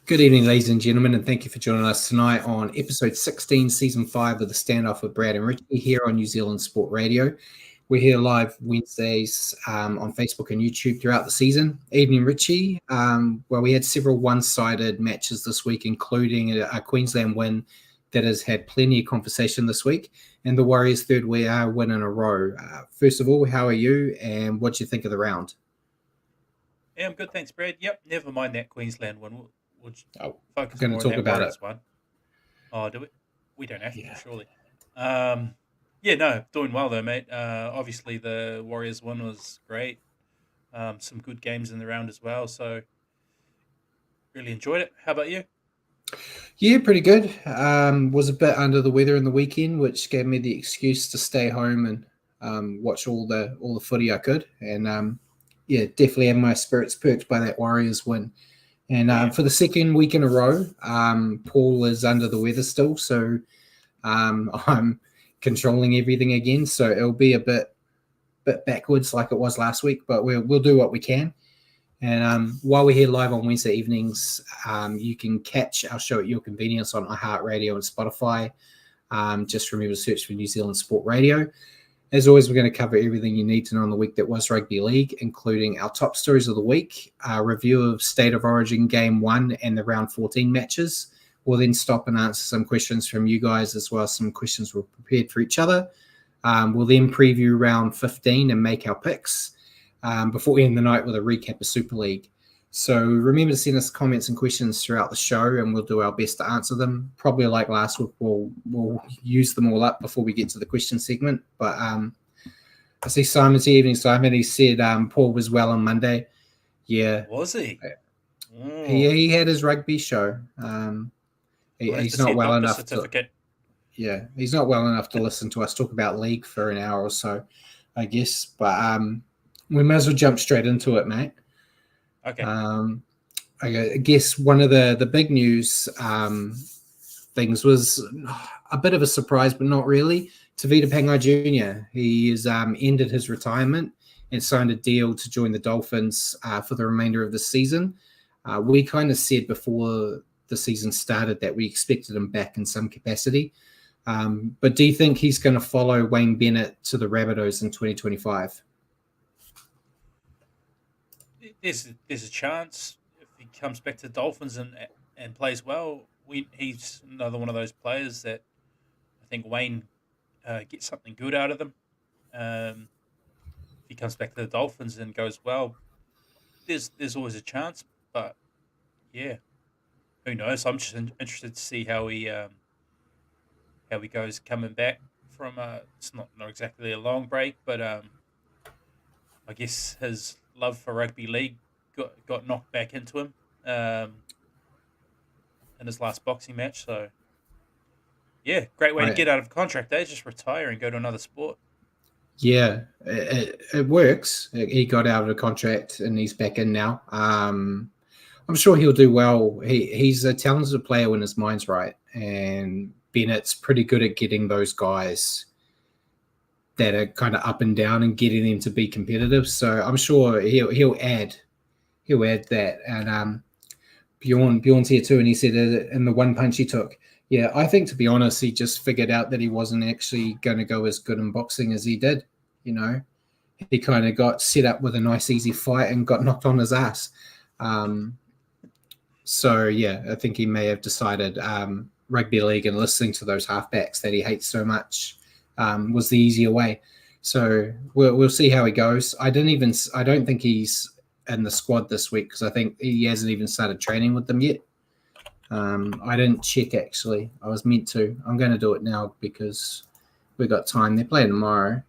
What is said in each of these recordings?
Good evening, ladies and gentlemen, and thank you for joining us tonight on episode 16, season 5 of the Standoff with Brad and Richie here on New Zealand Sport Radio. We're here live Wednesdays on Facebook and YouTube throughout the season. Evening, Richie. We had several one-sided matches this week, including a Queensland win that has had plenty of conversation this week, and the Warriors' third win in a row. First of all, how are you, and what do you think of the round? Yeah, I'm good, thanks, Brad. Yep, never mind that Queensland one. We'll focus going more to on talk that about Warriors it. one. Oh, do we? We don't have to, surely. Doing well though, mate. Obviously the Warriors one was great. Some good games in the round as well. So really enjoyed it. How about you? Yeah, pretty good. Was a bit under the weather in the weekend, which gave me the excuse to stay home and watch all the footy I could. And definitely had my spirits perked by that Warriors win. And for the second week in a row, Paul is under the weather still, so I'm controlling everything again. So it'll be a bit backwards like it was last week, but we'll do what we can. And while we're here live on Wednesday evenings, you can catch our show at your convenience on iHeartRadio and Spotify. Just remember to search for New Zealand Sport Radio. As always, we're going to cover everything you need to know on the week that was Rugby League, including our top stories of the week, a review of State of Origin Game 1 and the Round 14 matches. We'll then stop and answer some questions from you guys, as well as some questions we've prepared for each other. We'll then preview Round 15 and make our picks before we end the night with a recap of Super League. So remember to send us comments and questions throughout the show, and we'll do our best to answer them. Probably like last week, we'll use them all up before we get to the question segment. But I see Simon's here. Evening, Simon. He said Paul was well on Monday. Yeah. Was he? He had his rugby show. He's not well enough he's not well enough to listen to us talk about league for an hour or so, I guess. But we may as well jump straight into it, mate. Okay. I guess one of the big news things was a bit of a surprise, but not really. Tavita Pangai Jr. He has ended his retirement and signed a deal to join the Dolphins for the remainder of the season. We kind of said before the season started that we expected him back in some capacity. But do you think he's going to follow Wayne Bennett to the Rabbitohs in 2025? There's a chance if he comes back to the Dolphins and plays well. He's another one of those players that I think Wayne gets something good out of them. If he comes back to the Dolphins and goes well, there's always a chance. But yeah, who knows? I'm just interested to see how he goes coming back from it's not exactly a long break, but I guess his love for rugby league got knocked back into him in his last boxing match. So yeah, great way to get out of contract. Just retire and go to another sport. Yeah, it works. He got out of the contract and he's back in now. I'm sure he'll do well. He's a talented player when his mind's right, and Bennett's pretty good at getting those guys that are kind of up and down and getting them to be competitive. So I'm sure he'll add that. And Bjorn's here too, and he said in the one punch he took. Yeah, I think to be honest, he just figured out that he wasn't actually going to go as good in boxing as he did. You know, he kind of got set up with a nice easy fight and got knocked on his ass. So yeah, I think he may have decided rugby league and listening to those halfbacks that he hates so much was the easier way. So we'll see how he goes. I don't think he's in the squad this week because I think he hasn't even started training with them yet. I didn't check actually. I was meant to. I'm going to do it now because we got time. They're playing tomorrow.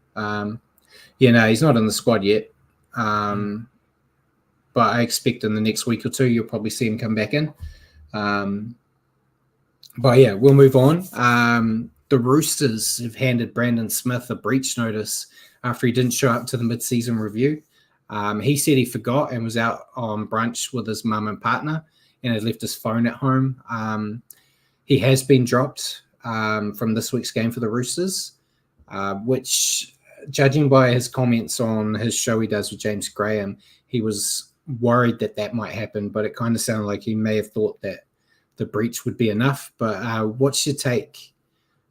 He's not in the squad yet. But I expect in the next week or two you'll probably see him come back in. But yeah, we'll move on. The Roosters have handed Brandon Smith a breach notice after he didn't show up to the mid-season review. He said he forgot and was out on brunch with his mum and partner and had left his phone at home. He has been dropped from this week's game for the Roosters, which, judging by his comments on his show he does with James Graham, he was worried that might happen, but it kind of sounded like he may have thought that the breach would be enough. But what's your take?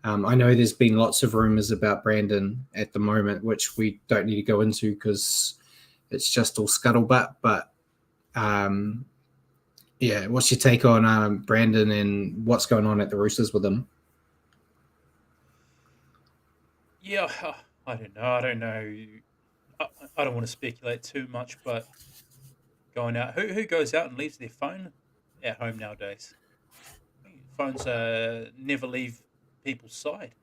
I know there's been lots of rumors about Brandon at the moment, which we don't need to go into because it's just all scuttlebutt. But yeah, what's your take on Brandon and what's going on at the Roosters with him? Yeah, I don't know. I don't know. I don't want to speculate too much, but going out, who goes out and leaves their phone at home nowadays? I think phones never leave people's side.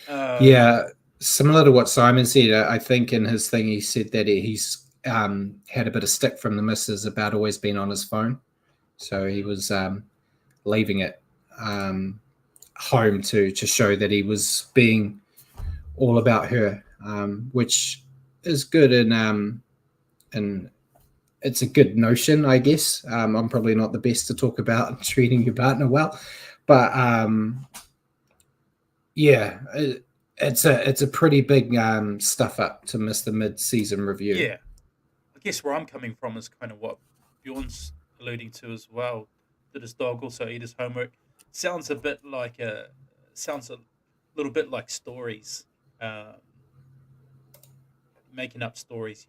Yeah, similar to what Simon said, I think in his thing he said that he's had a bit of stick from the missus about always being on his phone. So he was leaving it home to show that he was being all about her, which is good and it's a good notion, I guess. I'm probably not the best to talk about treating your partner well, but yeah, it's a pretty big stuff up to miss the mid-season review. Yeah, I guess where I'm coming from is kind of what Bjorn's alluding to as well. Did his dog also eat his homework? Sounds a little bit like stories, um, making up stories.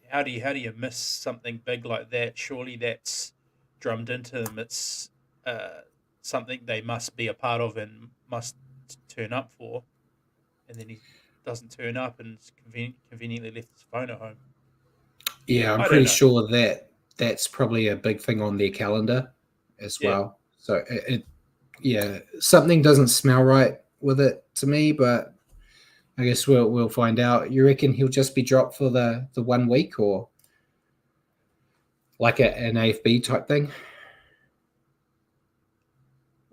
How do you miss something big like that? Surely that's drummed into them. It's something they must be a part of and must turn up for, and then he doesn't turn up and conveniently left his phone at home. Yeah, I'm I don't pretty know. sure that that's probably a big thing on their calendar as Yeah, well. So yeah, something doesn't smell right with it to me, but I guess we'll find out. You reckon he'll just be dropped for the 1 week or like an AFB type thing?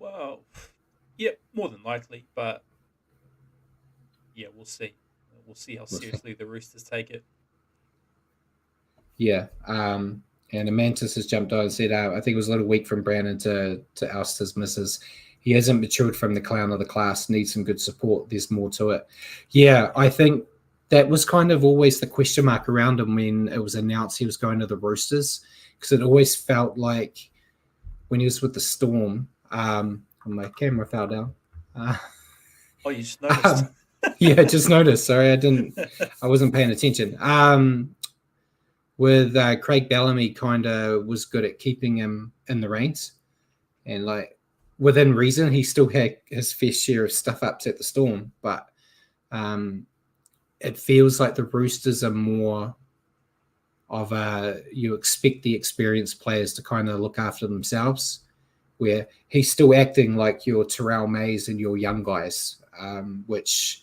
well, yeah, more than likely, but yeah, we'll see. We'll see how seriously the Roosters take it. Yeah. And Amantis has jumped on and said, I think it was a little weak from Brandon to oust his misses. He hasn't matured from the clown of the class, needs some good support. There's more to it. Yeah, I think that was kind of always the question mark around him when it was announced he was going to the Roosters, because it always felt like when he was with the Storm, my camera fell down. Oh, you just noticed. Yeah, just noticed. Sorry, I wasn't paying attention. With Craig Bellamy, kind of was good at keeping him in the reins, and like within reason, he still had his fair share of stuff ups at the Storm, but it feels like the Roosters are more of you expect the experienced players to kind of look after themselves, where he's still acting like your Terrell Mays and your young guys, which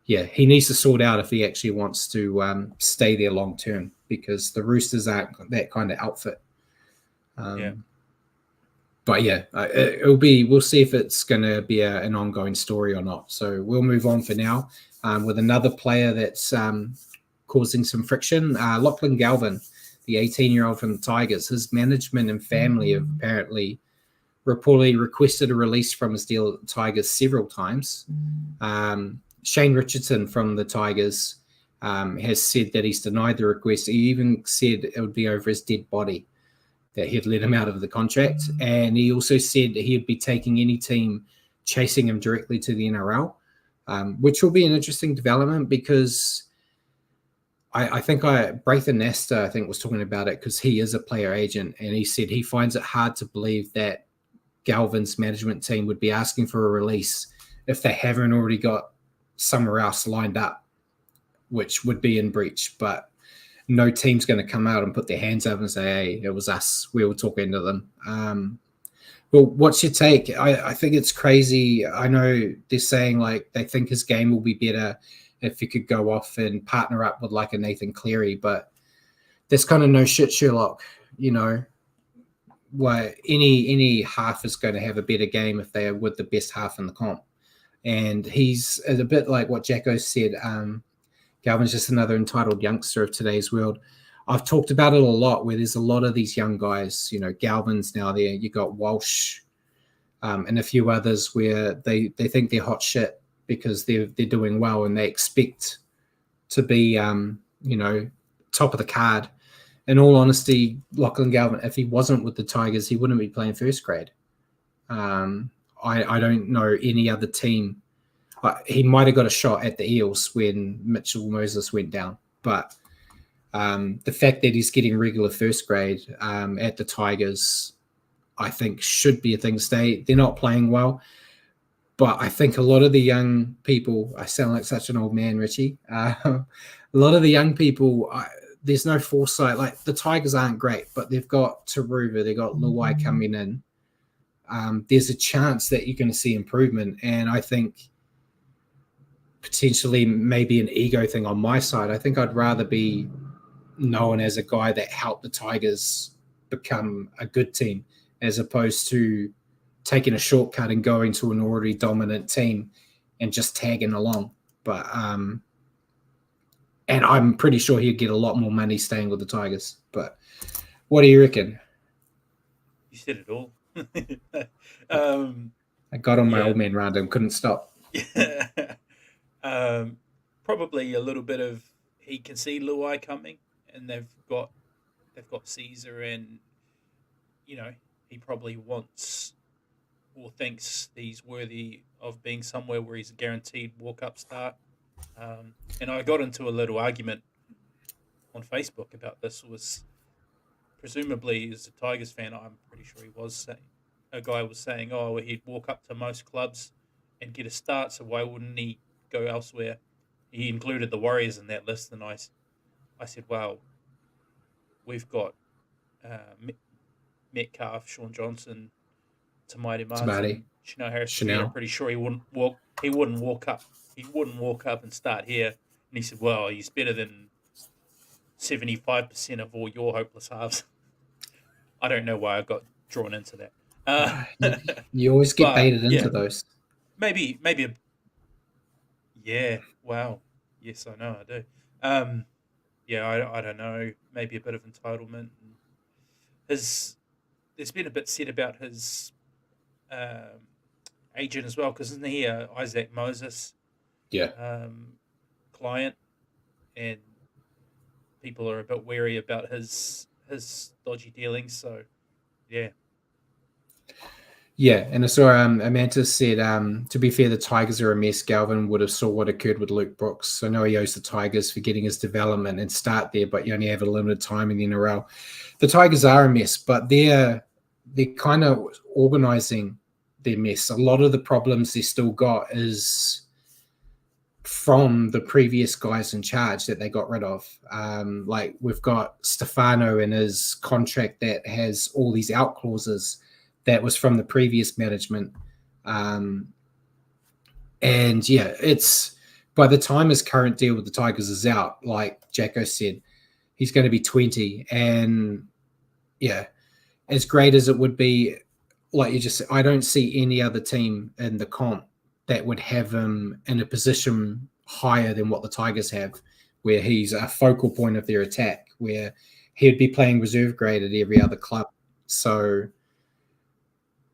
yeah, he needs to sort out if he actually wants to stay there long term, because the Roosters aren't that kind of outfit. Yeah. But yeah, we'll see if it's going to be an ongoing story or not. So we'll move on for now with another player that's causing some friction. Lachlan Galvin, the 18-year-old from the Tigers, his management and family have apparently reportedly requested a release from his deal at the Tigers several times. Shane Richardson from the Tigers has said that he's denied the request. He even said it would be over his dead body that he'd let him out of the contract. And he also said that he'd be taking any team chasing him directly to the NRL, which will be an interesting development, because I think Braithen Nesta, I think, was talking about it because he is a player agent, and he said he finds it hard to believe that Galvin's management team would be asking for a release if they haven't already got somewhere else lined up, which would be in breach. But no team's going to come out and put their hands up and say, hey, it was us. We were talking to them. Well, what's your take? I think it's crazy. I know they're saying like they think his game will be better if he could go off and partner up with like a Nathan Cleary, but there's kind of no shit, Sherlock. Why any half is going to have a better game if they are with the best half in the comp. And he's a bit like what Jacko said. Galvin's just another entitled youngster of today's world. I've talked about it a lot, where there's a lot of these young guys, Galvin's now there. You got Walsh and a few others where they think they're hot shit because they're doing well and they expect to be, top of the card. in all honesty, Lachlan Galvin, if he wasn't with the Tigers, he wouldn't be playing first grade. I don't know any other team. He might have got a shot at the Eels when Mitchell Moses went down, but the fact that he's getting regular first grade at the Tigers, I think should be a thing to stay. They're not playing well, but I think a lot of the young people, I sound like such an old man, Richie. A lot of the young people, there's no foresight. Like the Tigers aren't great, but they've got Taruva, they've got Luai coming in. There's a chance that you're going to see improvement. And I think potentially maybe an ego thing on my side. I think I'd rather be known as a guy that helped the Tigers become a good team as opposed to taking a shortcut and going to an already dominant team and just tagging along. But and I'm pretty sure he'd get a lot more money staying with the Tigers. But what do you reckon? You said it all. I got on my old man random, couldn't stop. Probably a little bit of he can see Luai coming, and they've got Caesar, and he probably wants or thinks he's worthy of being somewhere where he's a guaranteed walk-up start. And I got into a little argument on Facebook about this. Was presumably as a Tigers fan, I'm pretty sure he was saying, a guy was saying, oh, he'd walk up to most clubs and get a start, so why wouldn't he go elsewhere? He included the Warriors in that list, and I said, well, we've got Metcalf, Sean Johnson, Tamati Martin, Chanel Harris. I'm pretty sure he wouldn't walk up and start here. And he said, well, he's better than 75% of all your hopeless halves. I don't know why I got drawn into that. You always get baited into those. Maybe wow. Yes, I know, I do. I don't know. Maybe a bit of entitlement. There's been a bit said about his agent as well, because isn't he Isaac Moses client, and people are a bit wary about his dodgy dealings. So yeah, and I saw Amanda said, to be fair, the Tigers are a mess. Galvin would have saw what occurred with Luke Brooks. So I know he owes the Tigers for getting his development and start there, but you only have a limited time in the NRL. The Tigers are a mess, but they're kind of organising their mess. A lot of the problems they still got is from the previous guys in charge that they got rid of. Like we've got Stefano in his contract that has all these out clauses that was from the previous management. And it's by the time his current deal with the Tigers is out, like Jacko said, he's going to be 20. And as great as it would be, like you just said, I don't see any other team in the comp that would have him in a position higher than what the Tigers have, where he's a focal point of their attack, where he'd be playing reserve grade at every other club. So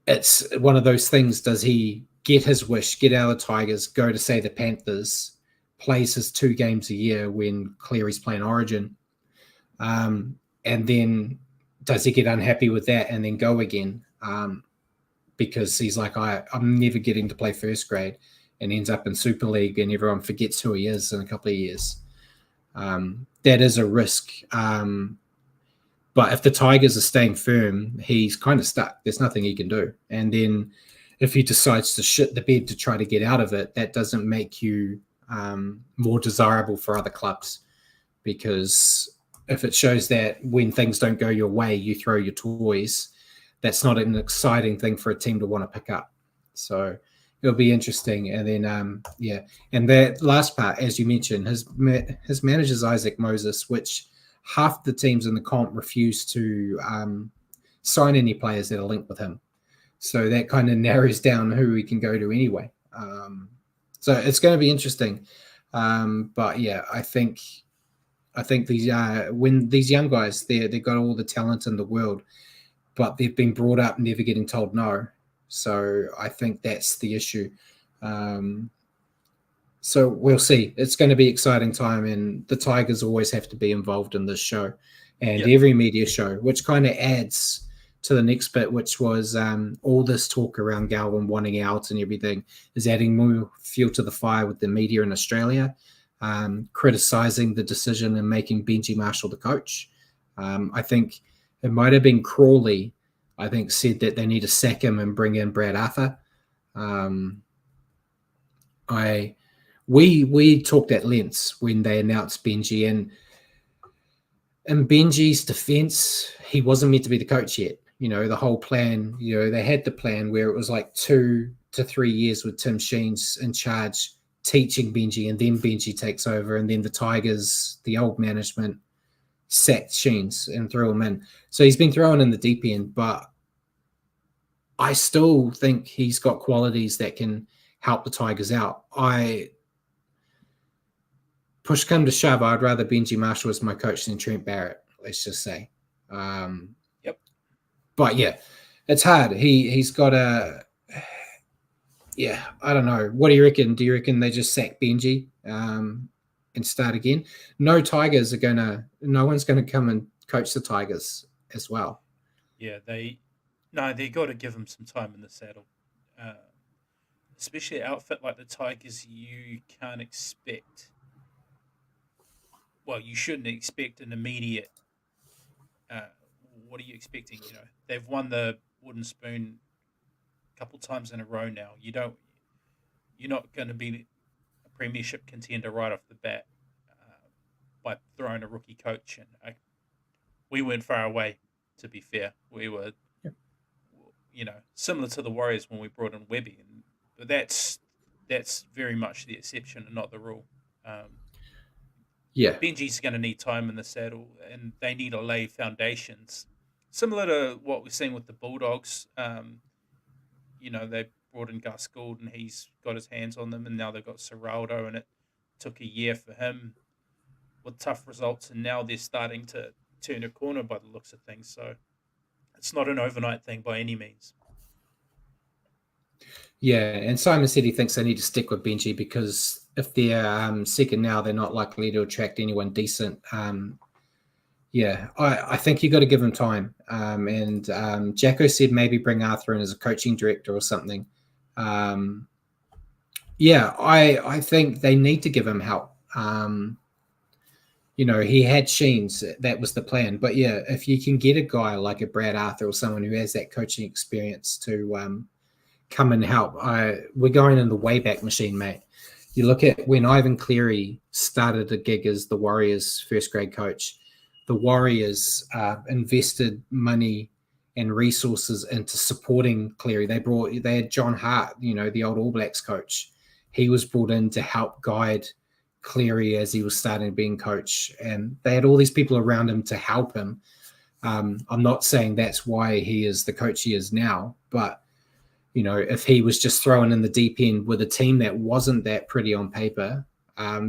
it's one of those things. Does he get his wish, get out of the Tigers, go to, say, the Panthers, plays his 2 games a year when Cleary's playing Origin, and then does he get unhappy with that and then go again? Because he's like, I'm never getting to play first grade, and ends up in Super League and everyone forgets who he is in a couple of years. That is a risk. But if the Tigers are staying firm, he's kind of stuck. There's nothing he can do. And then if he decides to shit the bed to try to get out of it, that doesn't make you more desirable for other clubs. Because if it shows that when things don't go your way, you throw your toys, that's not an exciting thing for a team to want to pick up. So it'll be interesting. And then, and that last part, as you mentioned, his manager's Isaac Moses, which half the teams in the comp refuse to sign any players that are linked with him. So that kind of narrows down who he can go to anyway. So it's going to be interesting. But yeah, I think these when these young guys, they've got all the talent in the world, but they've been brought up never getting told no. So I think that's the issue. So we'll see. It's going to be an exciting time, and the Tigers always have to be involved in this show. and every media show, which kind of adds to the next bit, which was all this talk around Galvin wanting out and everything is adding more fuel to the fire with the media in Australia, criticizing the decision and making Benji Marshall the coach. I think it might have been Crawley, I think, said that they need to sack him and bring in Brad Arthur. We talked at length when they announced Benji, and in Benji's defense, he wasn't meant to be the coach yet. The whole plan, they had the plan where it was like 2 to 3 years with Tim Sheens in charge teaching Benji, and then Benji takes over, and then the Tigers, the old management, sacked Sheens and threw him in. So he's been thrown in the deep end, but I still think he's got qualities that can help the Tigers out. Push come to shove, I'd rather Benji Marshall as my coach than Trent Barrett, let's just say. Yep. But yeah, it's hard. He's got I don't know. What do you reckon? Do you reckon they just sack Benji and start again? No one's going to come and coach the Tigers as well. Yeah, they got to give him some time in the saddle. Especially an outfit like the Tigers, you can't expect. Well, you shouldn't expect an immediate. What are you expecting? They've won the wooden spoon a couple times in a row now. You're not going to be a premiership contender right off the bat by throwing a rookie coach. And we weren't far away, to be fair. We were, similar to the Warriors when we brought in Webby, but that's very much the exception and not the rule. Benji's going to need time in the saddle, and they need to lay foundations. Similar to what we've seen with the Bulldogs. They brought in Gus Gould, and he's got his hands on them, and now they've got Serraldo, and it took a year for him with tough results, and now they're starting to turn a corner by the looks of things. So it's not an overnight thing by any means. Yeah, and Simon said he thinks they need to stick with Benji because if they're second now, they're not likely to attract anyone decent. I think you got to give him time. And Jacko said maybe bring Arthur in as a coaching director or something. I think they need to give him help. He had Sheens, that was the plan. But if you can get a guy like a Brad Arthur or someone who has that coaching experience to come and help, we're going in the Wayback Machine, mate. You look at when Ivan Cleary started a gig as the Warriors' first grade coach, the Warriors invested money and resources into supporting Cleary. They had John Hart, the old All Blacks coach. He was brought in to help guide Cleary as he was starting being coach, and they had all these people around him to help him. I'm not saying that's why he is the coach he is now, but if he was just thrown in the deep end with a team that wasn't that pretty on paper,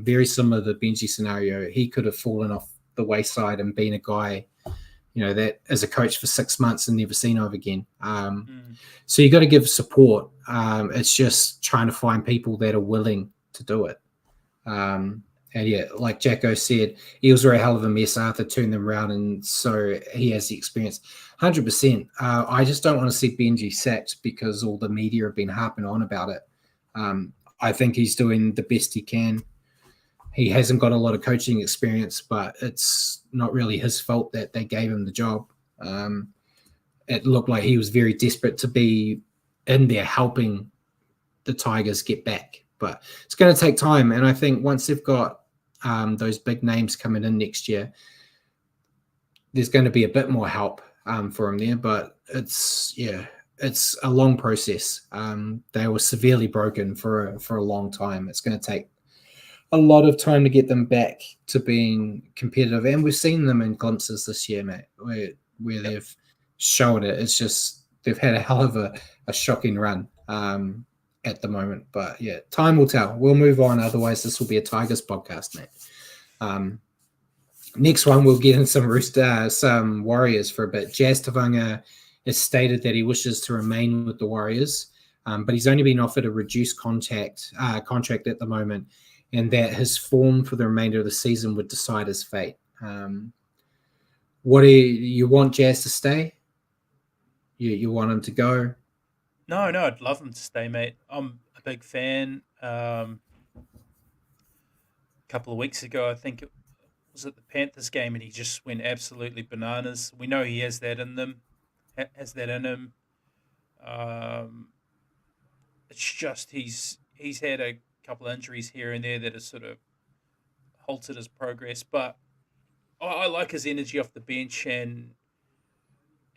very similar to the Benji scenario, he could have fallen off the wayside and been a guy, that as a coach for 6 months and never seen of again. So you got to give support. It's just trying to find people that are willing to do it. Like Jacko said, Eels were a hell of a mess. Arthur turned them around, and so he has the experience. 100%. I just don't want to see Benji sacked because all the media have been harping on about it. I think he's doing the best he can. He hasn't got a lot of coaching experience, but it's not really his fault that they gave him the job. It looked like he was very desperate to be in there helping the Tigers get back. But it's going to take time. And I think once they've got those big names coming in next year, there's going to be a bit more help for him there. But it's a long process. They were severely broken for a long time. It's going to take a lot of time to get them back to being competitive. And we've seen them in glimpses this year, mate, where they've shown it. It's just they've had a hell of a shocking run at the moment. But time will tell. We'll move on. Otherwise, this will be a Tigers podcast, mate. Next one, we'll get in some Warriors for a bit. Jazz Tavanga has stated that he wishes to remain with the Warriors, but he's only been offered a reduced contract at the moment, and that his form for the remainder of the season would decide his fate. What do you want Jazz to stay? You want him to go? No, no, I'd love him to stay, mate. I'm a big fan. A couple of weeks ago, I think it was at the Panthers game, and he just went absolutely bananas. We know he has that in them, has that in him. Um, it's just he's had a couple of injuries here and there that have sort of halted his progress. But I like his energy off the bench and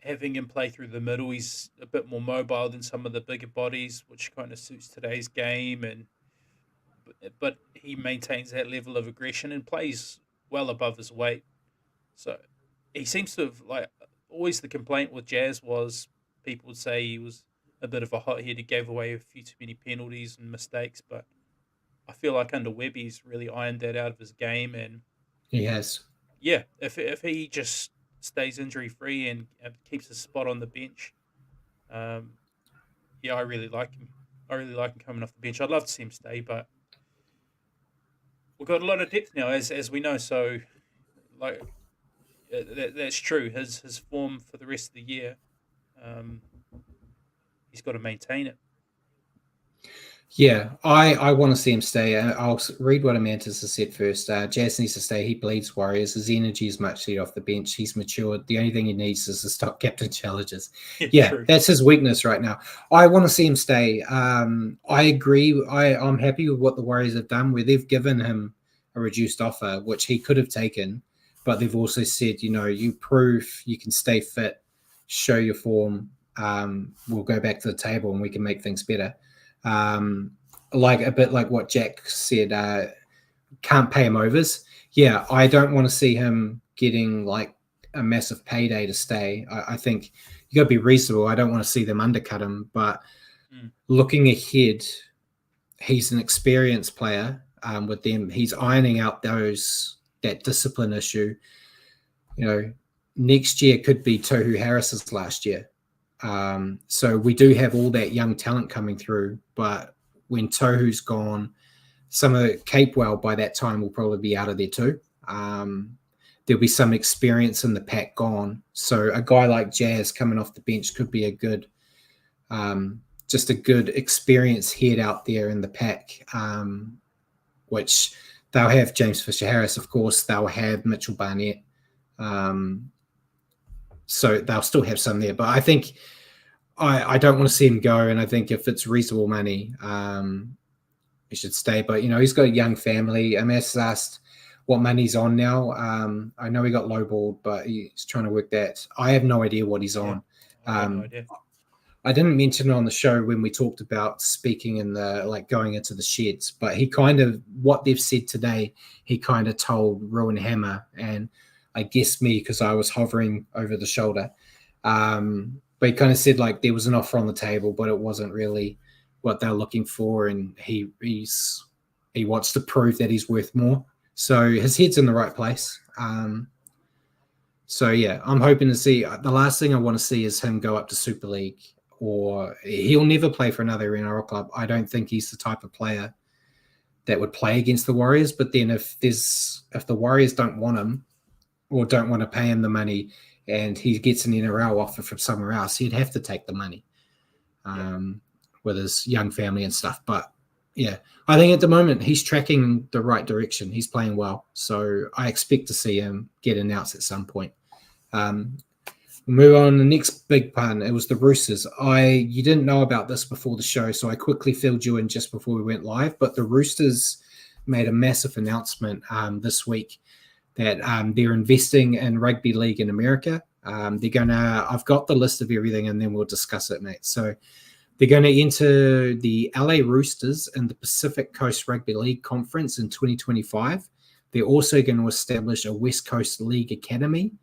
having him play through the middle. He's a bit more mobile than some of the bigger bodies, which kind of suits today's game. And but he maintains that level of aggression and plays well above his weight. So he seems to have like always the complaint with Jazz was people would say he was a bit of a hothead. He gave away a few too many penalties and mistakes, but I feel like under Webby he's really ironed that out of his game. And He has. yeah, if he just stays injury free and keeps his spot on the bench, um, yeah, I really like him. I really like him coming off the bench. I'd love to see him stay, but we've got a lot of depth now, as we know. So, like that's true. His form for the rest of the year, um, he's got to maintain it. Yeah, I want to see him stay. I'll read what Amantis has said first. Jazz needs to stay. He bleeds Warriors. His energy is much needed off the bench. He's matured. The only thing he needs is to stop captain challenges. Yeah, True. that's his weakness right now. I want to see him stay. I agree. I'm happy with what the Warriors have done, where they've given him a reduced offer, which he could have taken, but they've also said, you prove you can stay fit, show your form. We'll go back to the table and we can make things better. Like a bit like what Jack said, can't pay him overs. Yeah, I don't want to see him getting like a massive payday to stay. I think you got to be reasonable. I don't want to see them undercut him, but looking ahead, he's an experienced player with them. He's ironing out that discipline issue. Next year could be Tohu Harris's last year. So we do have all that young talent coming through, but when Tohu's gone, some of Capewell by that time will probably be out of there too. There'll be some experience in the pack gone. So a guy like Jazz coming off the bench could be just a good experience head out there in the pack, which they'll have James Fisher-Harris, of course. They'll have Mitchell Barnett. So they'll still have some there. But I think I don't want to see him go. And I think if it's reasonable money, he should stay. But, he's got a young family. Amas asked what money's on now. I know he got lowballed, but he's trying to work that. I have no idea what he's on. I have no idea. I didn't mention it on the show when we talked about speaking in going into the sheds, but he kind of, what they've said today, he kind of told Ruin Hammer and I guess me because I was hovering over the shoulder. But he kind of said like there was an offer on the table, but it wasn't really what they're looking for. And he wants to prove that he's worth more. So his head's in the right place. So yeah, I'm hoping to see, the last thing I want to see is him go up to Super League, or he'll never play for another NRL club. I don't think he's the type of player that would play against the Warriors. But then if the Warriors don't want him or don't want to pay him the money and he gets an NRL offer from somewhere else, he'd have to take the money with his young family and stuff. But yeah, I think at the moment he's tracking the right direction. He's playing well. So I expect to see him get announced at some point. We'll move on. The next big pun, it was the Roosters. You didn't know about this before the show, so I quickly filled you in just before we went live. But the Roosters made a massive announcement this week that they're investing in rugby league in America. I've got the list of everything, and then we'll discuss it, mate. So they're going to enter the LA Roosters in the Pacific Coast Rugby League Conference in 2025. They're also going to establish a West Coast League Academy.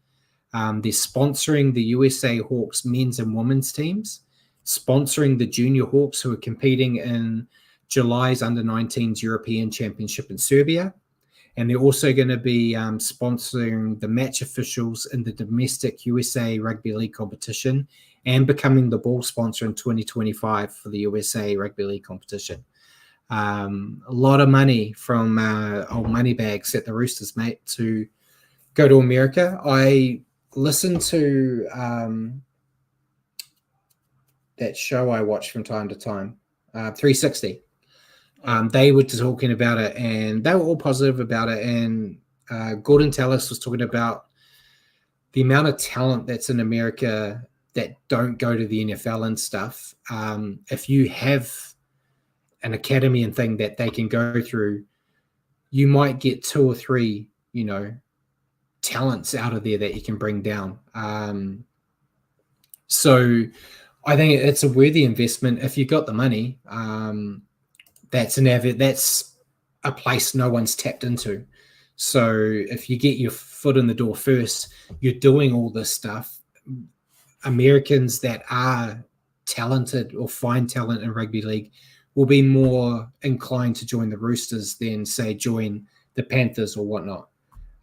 They're sponsoring the USA Hawks men's and women's teams, sponsoring the Junior Hawks who are competing in July's Under-19s European Championship in Serbia. And they're also going to be sponsoring the match officials in the domestic USA Rugby League competition and becoming the ball sponsor in 2025 for the USA Rugby League competition. A lot of money from old money bags at the Roosters, mate, to go to America. listen to that show I watch from time to time, 360. They were talking about it, and they were all positive about it. And Gordon Tallis was talking about the amount of talent that's in America that don't go to the NFL and stuff. If you have an academy and thing that they can go through, you might get 2 or 3, talents out of there that you can bring down. So I think it's a worthy investment if you got the money. That's a place no one's tapped into. So if you get your foot in the door first, you're doing all this stuff. Americans that are talented or find talent in rugby league will be more inclined to join the Roosters than, say, join the Panthers or whatnot.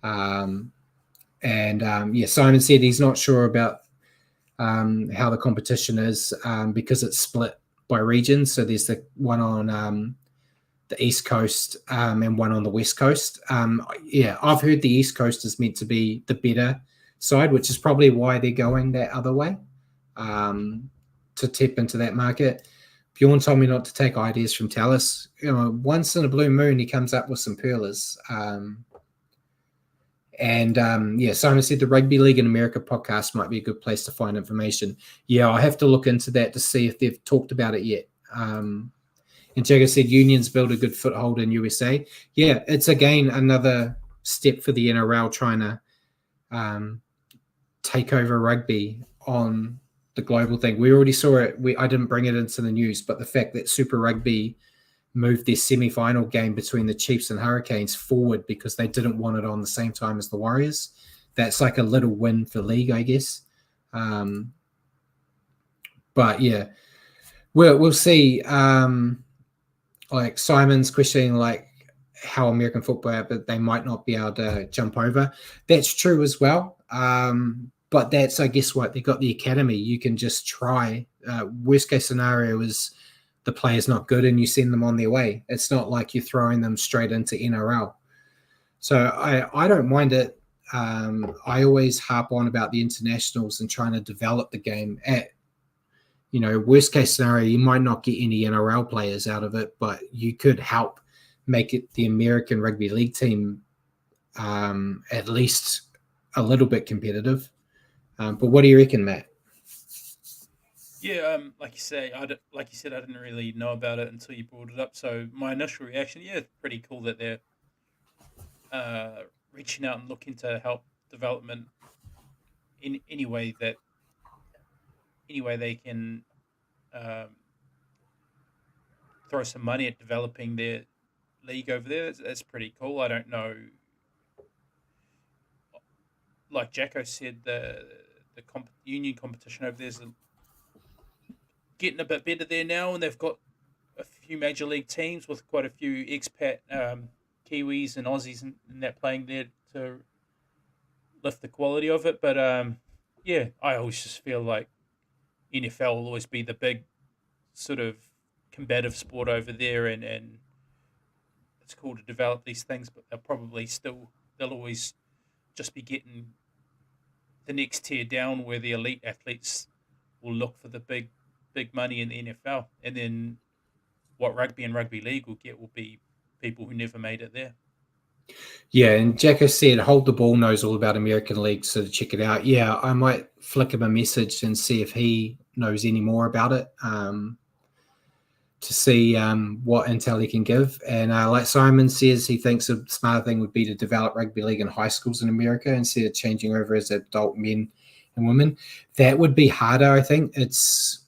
Simon said he's not sure about how the competition is because it's split by region. So there's the one on the East Coast and one on the West Coast. I've heard the East Coast is meant to be the better side, which is probably why they're going that other way to tap into that market. Bjorn told me not to take ideas from Tallis. Once in a blue moon, he comes up with some pearlers. Simon said the Rugby League in America podcast might be a good place to find information. Yeah, I have to look into that to see if they've talked about it yet. And Jagger said unions build a good foothold in USA. Yeah, it's again another step for the NRL trying to take over rugby on the global thing. We already saw it. I didn't bring it into the news, but the fact that Super Rugby moved their semi-final game between the Chiefs and Hurricanes forward because they didn't want it on the same time as the Warriors. That's like a little win for league, I guess. But yeah, we'll see. Like Simon's questioning like how American football, but they might not be able to jump over. That's true as well. But that's, I guess, what they got the academy. You can just try. Worst case scenario is the player's not good and you send them on their way. It's not like you're throwing them straight into NRL. So I don't mind it. I always harp on about the internationals and trying to develop the game at, worst case scenario, you might not get any NRL players out of it, but you could help make it the American Rugby League team at least a little bit competitive. But what do you reckon, Matt? Yeah, like you said, I didn't really know about it until you brought it up. So my initial reaction, yeah, it's pretty cool that they're reaching out and looking to help development in any way they can throw some money at developing their league over there. That's pretty cool. I don't know. Like Jacko said, the union competition over there is getting a bit better there now, and they've got a few major league teams with quite a few expat Kiwis and Aussies and that playing there to lift the quality of it. But I always just feel like NFL will always be the big sort of combative sport over there, and it's cool to develop these things, but they'll always just be getting the next tier down where the elite athletes will look for the big money in the NFL, and then what rugby and rugby league will get will be people who never made it there. Yeah, and Jacko said Hold the Ball knows all about American League, so check it out. Yeah, I might flick him a message and see if he knows any more about it to see what intel he can give. And like Simon says, he thinks a smarter thing would be to develop rugby league in high schools in America instead of changing over as adult men and women. That would be harder, I think. It's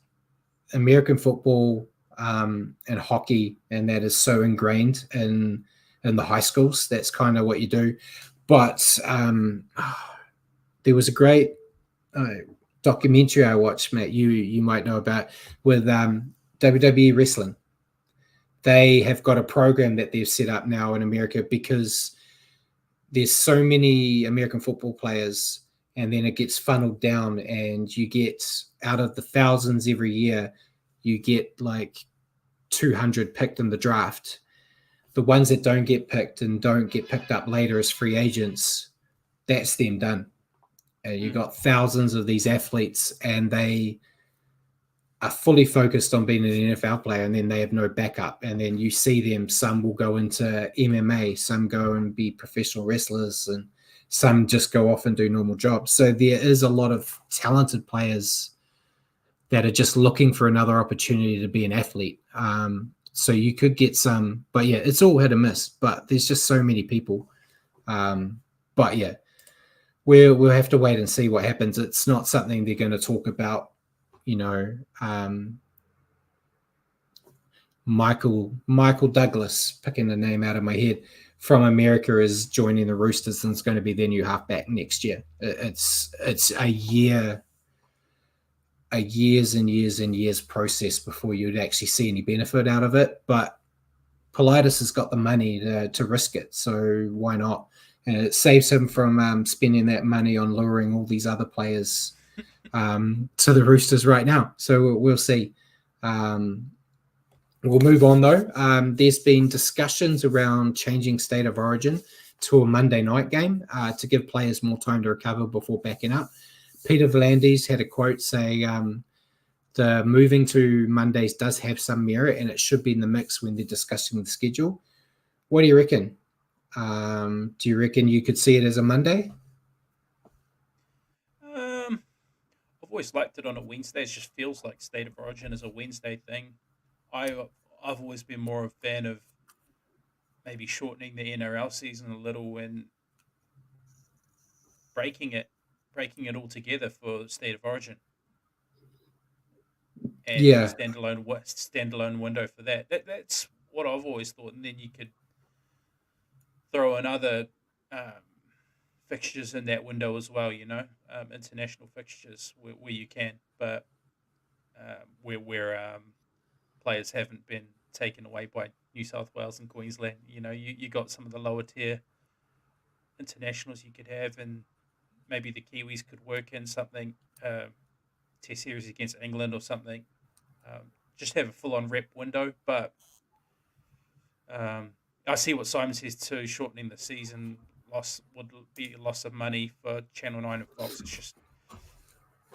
American football and hockey, and that is so ingrained in the high schools. That's kind of what you do. But there was a great documentary I watched, Matt, you might know about, with WWE Wrestling. They have got a program that they've set up now in America because there's so many American football players, and then it gets funneled down, and you get out of the thousands every year, you get like 200 picked in the draft. The ones that don't get picked and don't get picked up later as free agents, that's them done. You got thousands of these athletes, and they are fully focused on being an NFL player, and then they have no backup. And then you see them, some will go into MMA, some go and be professional wrestlers, and some just go off and do normal jobs. So there is a lot of talented players that are just looking for another opportunity to be an athlete. So you could get some, but yeah, it's all hit and miss, but there's just so many people. But yeah, we'll have to wait and see what happens. It's not something they're going to talk about, Michael Douglas, picking the name out of my head, from America, is joining the Roosters and is going to be their new halfback next year. It's a years and years and years process before you'd actually see any benefit out of it. But Politis has got the money to risk it, so why not? And it saves him from spending that money on luring all these other players to the Roosters right now. So we'll see. We'll move on, though. There's been discussions around changing State of Origin to a Monday night game to give players more time to recover before backing up. Peter V'landys had a quote say the moving to Mondays does have some merit, and it should be in the mix when they're discussing the schedule. What do you reckon? Do you reckon you could see it as a Monday? I've always liked it on a Wednesday. It just feels like State of Origin is a Wednesday thing. I've always been more a fan of maybe shortening the NRL season a little and breaking it all together for State of Origin, and have a standalone window for that. That's what I've always thought, and then you could throw in other fixtures in that window as well. International fixtures where you can, but where players haven't been taken away by New South Wales and Queensland. You got some of the lower tier internationals you could have, and maybe the Kiwis could work in something, Test series against England or something. Just have a full-on rep window. But I see what Simon says too. Shortening the season would be a loss of money for Channel 9 and Fox. It's just,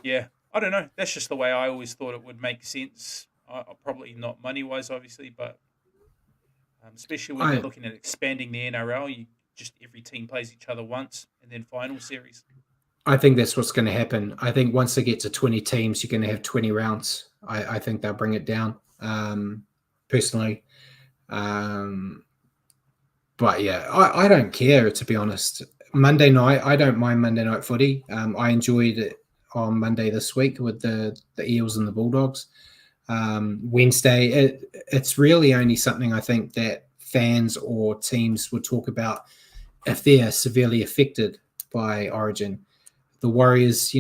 yeah, I don't know. That's just the way I always thought it would make sense. Probably not money-wise, obviously, but especially when you're looking at expanding the NRL, every team plays each other once and then final series. I think that's what's going to happen. I think once they get to 20 teams, you're going to have 20 rounds. I think they'll bring it down, personally. But yeah, I don't care, to be honest. Monday night, I don't mind Monday night footy. I enjoyed it on Monday this week with the Eels and the Bulldogs. Wednesday, it's really only something I think that fans or teams would talk about if they're severely affected by Origin. The Warriors,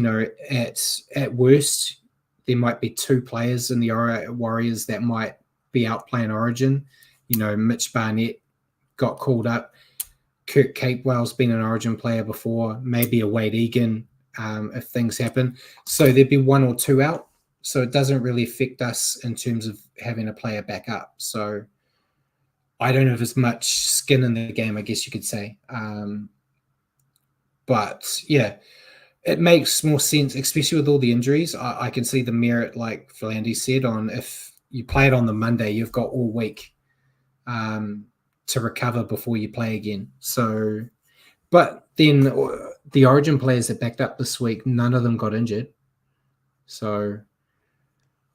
at worst, there might be two players in the Warriors that might be out playing Origin. Mitch Barnett got called up. Kurt Capewell's been an Origin player before, maybe a Wade Egan if things happen. So there'd be one or two out. So it doesn't really affect us in terms of having a player back up. So I don't have as much skin in the game, I guess you could say. But yeah, it makes more sense, especially with all the injuries. I can see the merit, like V'landys said, on if you play it on the Monday, you've got all week to recover before you play again. So, but then the Origin players that backed up this week, none of them got injured. So,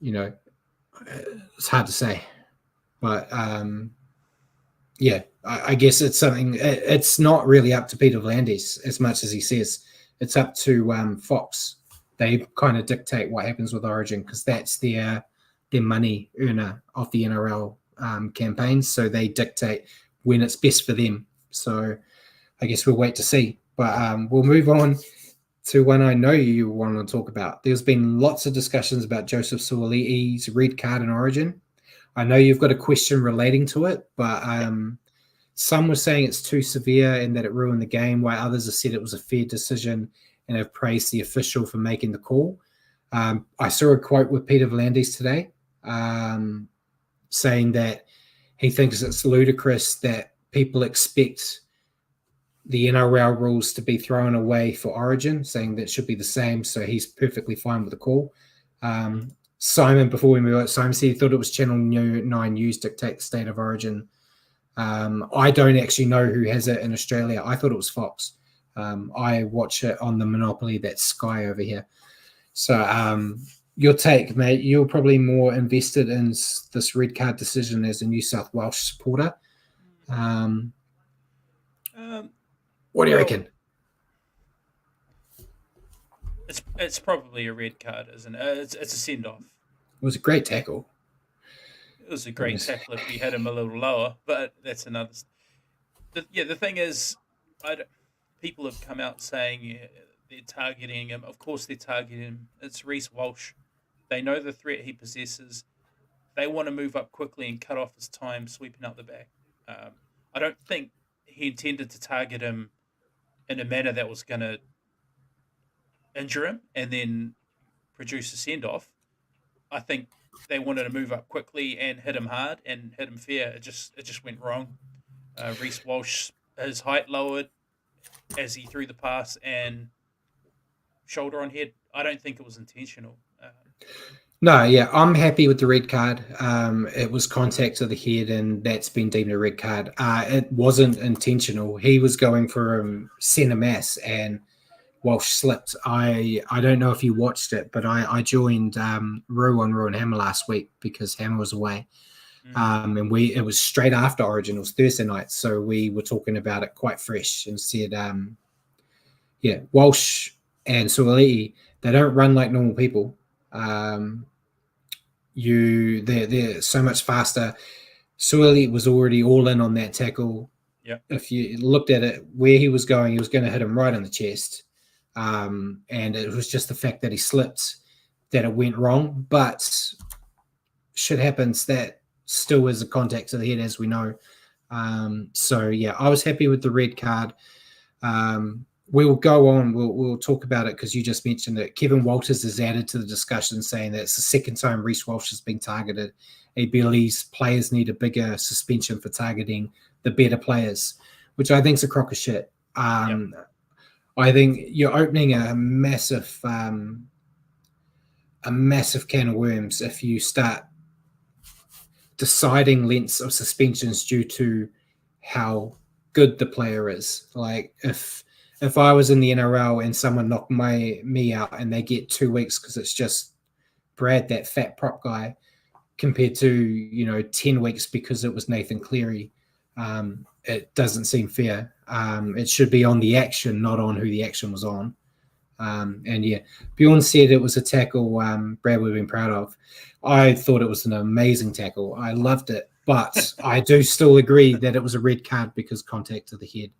it's hard to say. But yeah, I guess it's something. It's not really up to Peter V'landys as much as he says. It's up to Fox. They kind of dictate what happens with Origin because that's their money earner of the NRL campaigns. So they dictate when it's best for them. So I guess we'll wait to see. But we'll move on to one I know you want to talk about. There's been lots of discussions about Joseph Suaalii's red card in Origin. I know you've got a question relating to it, but some were saying it's too severe and that it ruined the game, while others have said it was a fair decision and have praised the official for making the call. I saw a quote with Peter V'landys today saying that he thinks it's ludicrous that people expect the NRL rules to be thrown away for Origin, saying that should be the same. So he's perfectly fine with the call. Simon, before we move on, Simon said he thought it was Channel 9 News dictate the state of Origin. I don't actually know who has it in Australia. I thought it was Fox. I watch it on the monopoly that's Sky over here. So your take, mate, you're probably more invested in this red card decision as a New South Welsh supporter. What do you reckon? It's probably a red card, isn't it? It's a send-off. It was a great tackle. It was a great tackle if you hit him a little lower, but that's another. The thing is, people have come out saying they're targeting him. Of course, they're targeting him. It's Reece Walsh. They know the threat he possesses. They want to move up quickly and cut off his time sweeping out the back. I don't think he intended to target him in a manner that was going to injure him and then produce a send-off. I think they wanted to move up quickly and hit him hard and hit him fair. It just went wrong. Reece Walsh, his height lowered as he threw the pass and shoulder on head. I don't think it was intentional. No, yeah, I'm happy with the red card. It was contact to the head, and that's been deemed a red card. It wasn't intentional. He was going for centre mass, and Walsh slipped. I don't know if you watched it, but I joined Rue on Rue and Hammer last week because Hammer was away. And it was straight after Origin. It was Thursday night, so we were talking about it quite fresh and said, Walsh and Suoliti, they don't run like normal people. They're so much faster. Suoliti was already all in on that tackle. Yeah. If you looked at it, where he was going to hit him right on the chest. And it was just the fact that he slipped that it went wrong. But shit happens. That still is a contact to the head, as we know. So yeah, I was happy with the red card. We will go on. We'll talk about it because you just mentioned it. Kevin Walters has added to the discussion, saying that it's the second time Reece Walsh has been targeted. He believes players need a bigger suspension for targeting the better players, which I think is a crock of shit. I think you're opening a massive can of worms if you start deciding lengths of suspensions due to how good the player is. Like if I was in the NRL and someone knocked me out and they get 2 weeks because it's just Brad, that fat prop guy, compared to 10 weeks because it was Nathan Cleary, it doesn't seem fair. It should be on the action, not on who the action was on. And yeah, Bjorn said it was a tackle Brad would have been proud of. I thought it was an amazing tackle. I loved it, but I do still agree that it was a red card because contact to the head.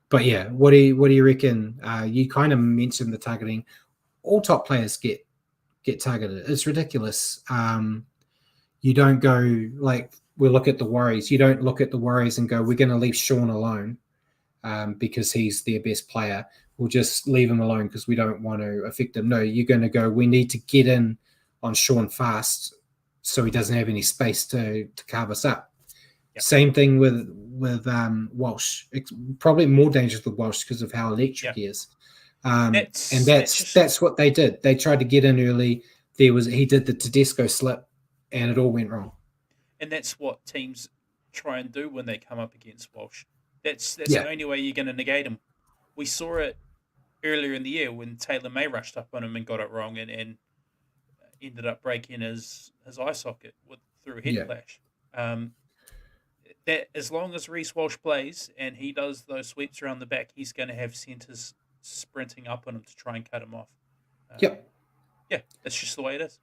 But yeah, what do you reckon? You kind of mentioned the targeting. All top players get targeted. It's ridiculous. You don't go like we look at the Warriors. You don't look at the Warriors and go, we're going to leave Sean alone because he's their best player. We'll just leave him alone because we don't want to affect him. No, you're going to go, we need to get in on Sean fast so he doesn't have any space to carve us up. Yep. Same thing with Walsh. It's probably more dangerous with Walsh because of how electric he is. That's what they did. They tried to get in early. He did the Tedesco slip, and it all went wrong. And that's what teams try and do when they come up against Walsh. That's the only way you're going to negate him. We saw it earlier in the year when Taylor May rushed up on him and got it wrong and ended up breaking his eye socket through a head clash. That as long as Reece Walsh plays and he does those sweeps around the back, he's going to have centres sprinting up on him to try and cut him off. Yeah, that's just the way it is.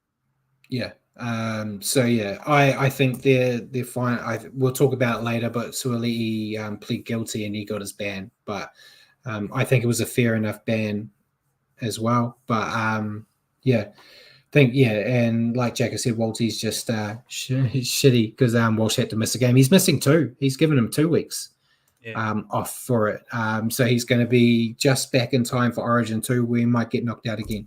Yeah. I think they're fine. We'll talk about it later, but Suoliti pleaded guilty and he got his ban. But I think it was a fair enough ban as well. But and like Jack said, Walty's just shitty because Walsh had to miss a game. He's missing 2. He's given him 2 weeks off for it. So he's going to be just back in time for Origin 2. We might get knocked out again.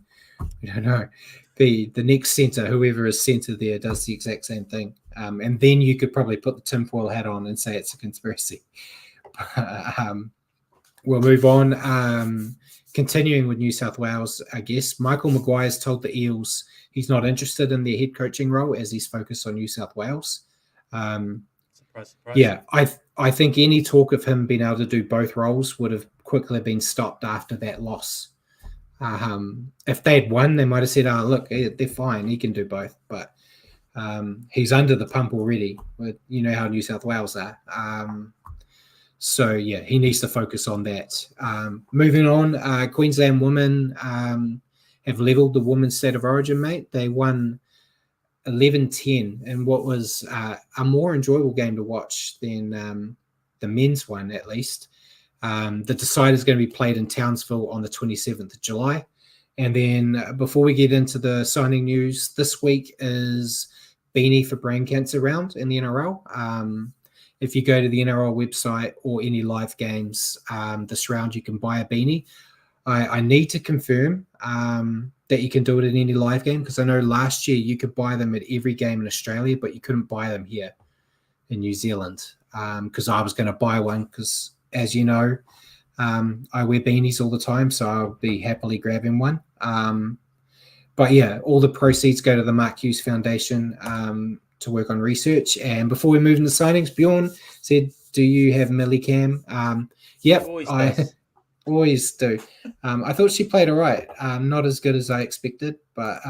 We don't know. The next centre, whoever is centre there, does the exact same thing. And then you could probably put the tinfoil hat on and say it's a conspiracy. We'll move on. Continuing with New South Wales, I guess Michael Maguire's told the Eels he's not interested in their head coaching role as he's focused on New South Wales. Surprise, surprise. Yeah, I think any talk of him being able to do both roles would have quickly been stopped after that loss. If they had won, they might have said, "Oh, look, they're fine. He can do both." But he's under the pump already. You know how New South Wales are. So, yeah, he needs to focus on that. Moving on, Queensland women have levelled the women's state of origin, mate. They won 11-10 in what was a more enjoyable game to watch than the men's one, at least. The decider is going to be played in Townsville on the 27th of July. And then before we get into the signing news, this week is Beanie for Brain Cancer round in the NRL. If you go to the NRL website or any live games this round, you can buy a beanie. I need to confirm that you can do it in any live game, because I know last year you could buy them at every game in Australia, but you couldn't buy them here in New Zealand, because I was going to buy one because, as you know, I wear beanies all the time, so I'll be happily grabbing one. But yeah, all the proceeds go to the Mark Hughes Foundation to work on research. And before we move into signings, Bjorn said, "Do you have Millie Cam?" Yep, I always do. I thought she played all right. Not as good as I expected, but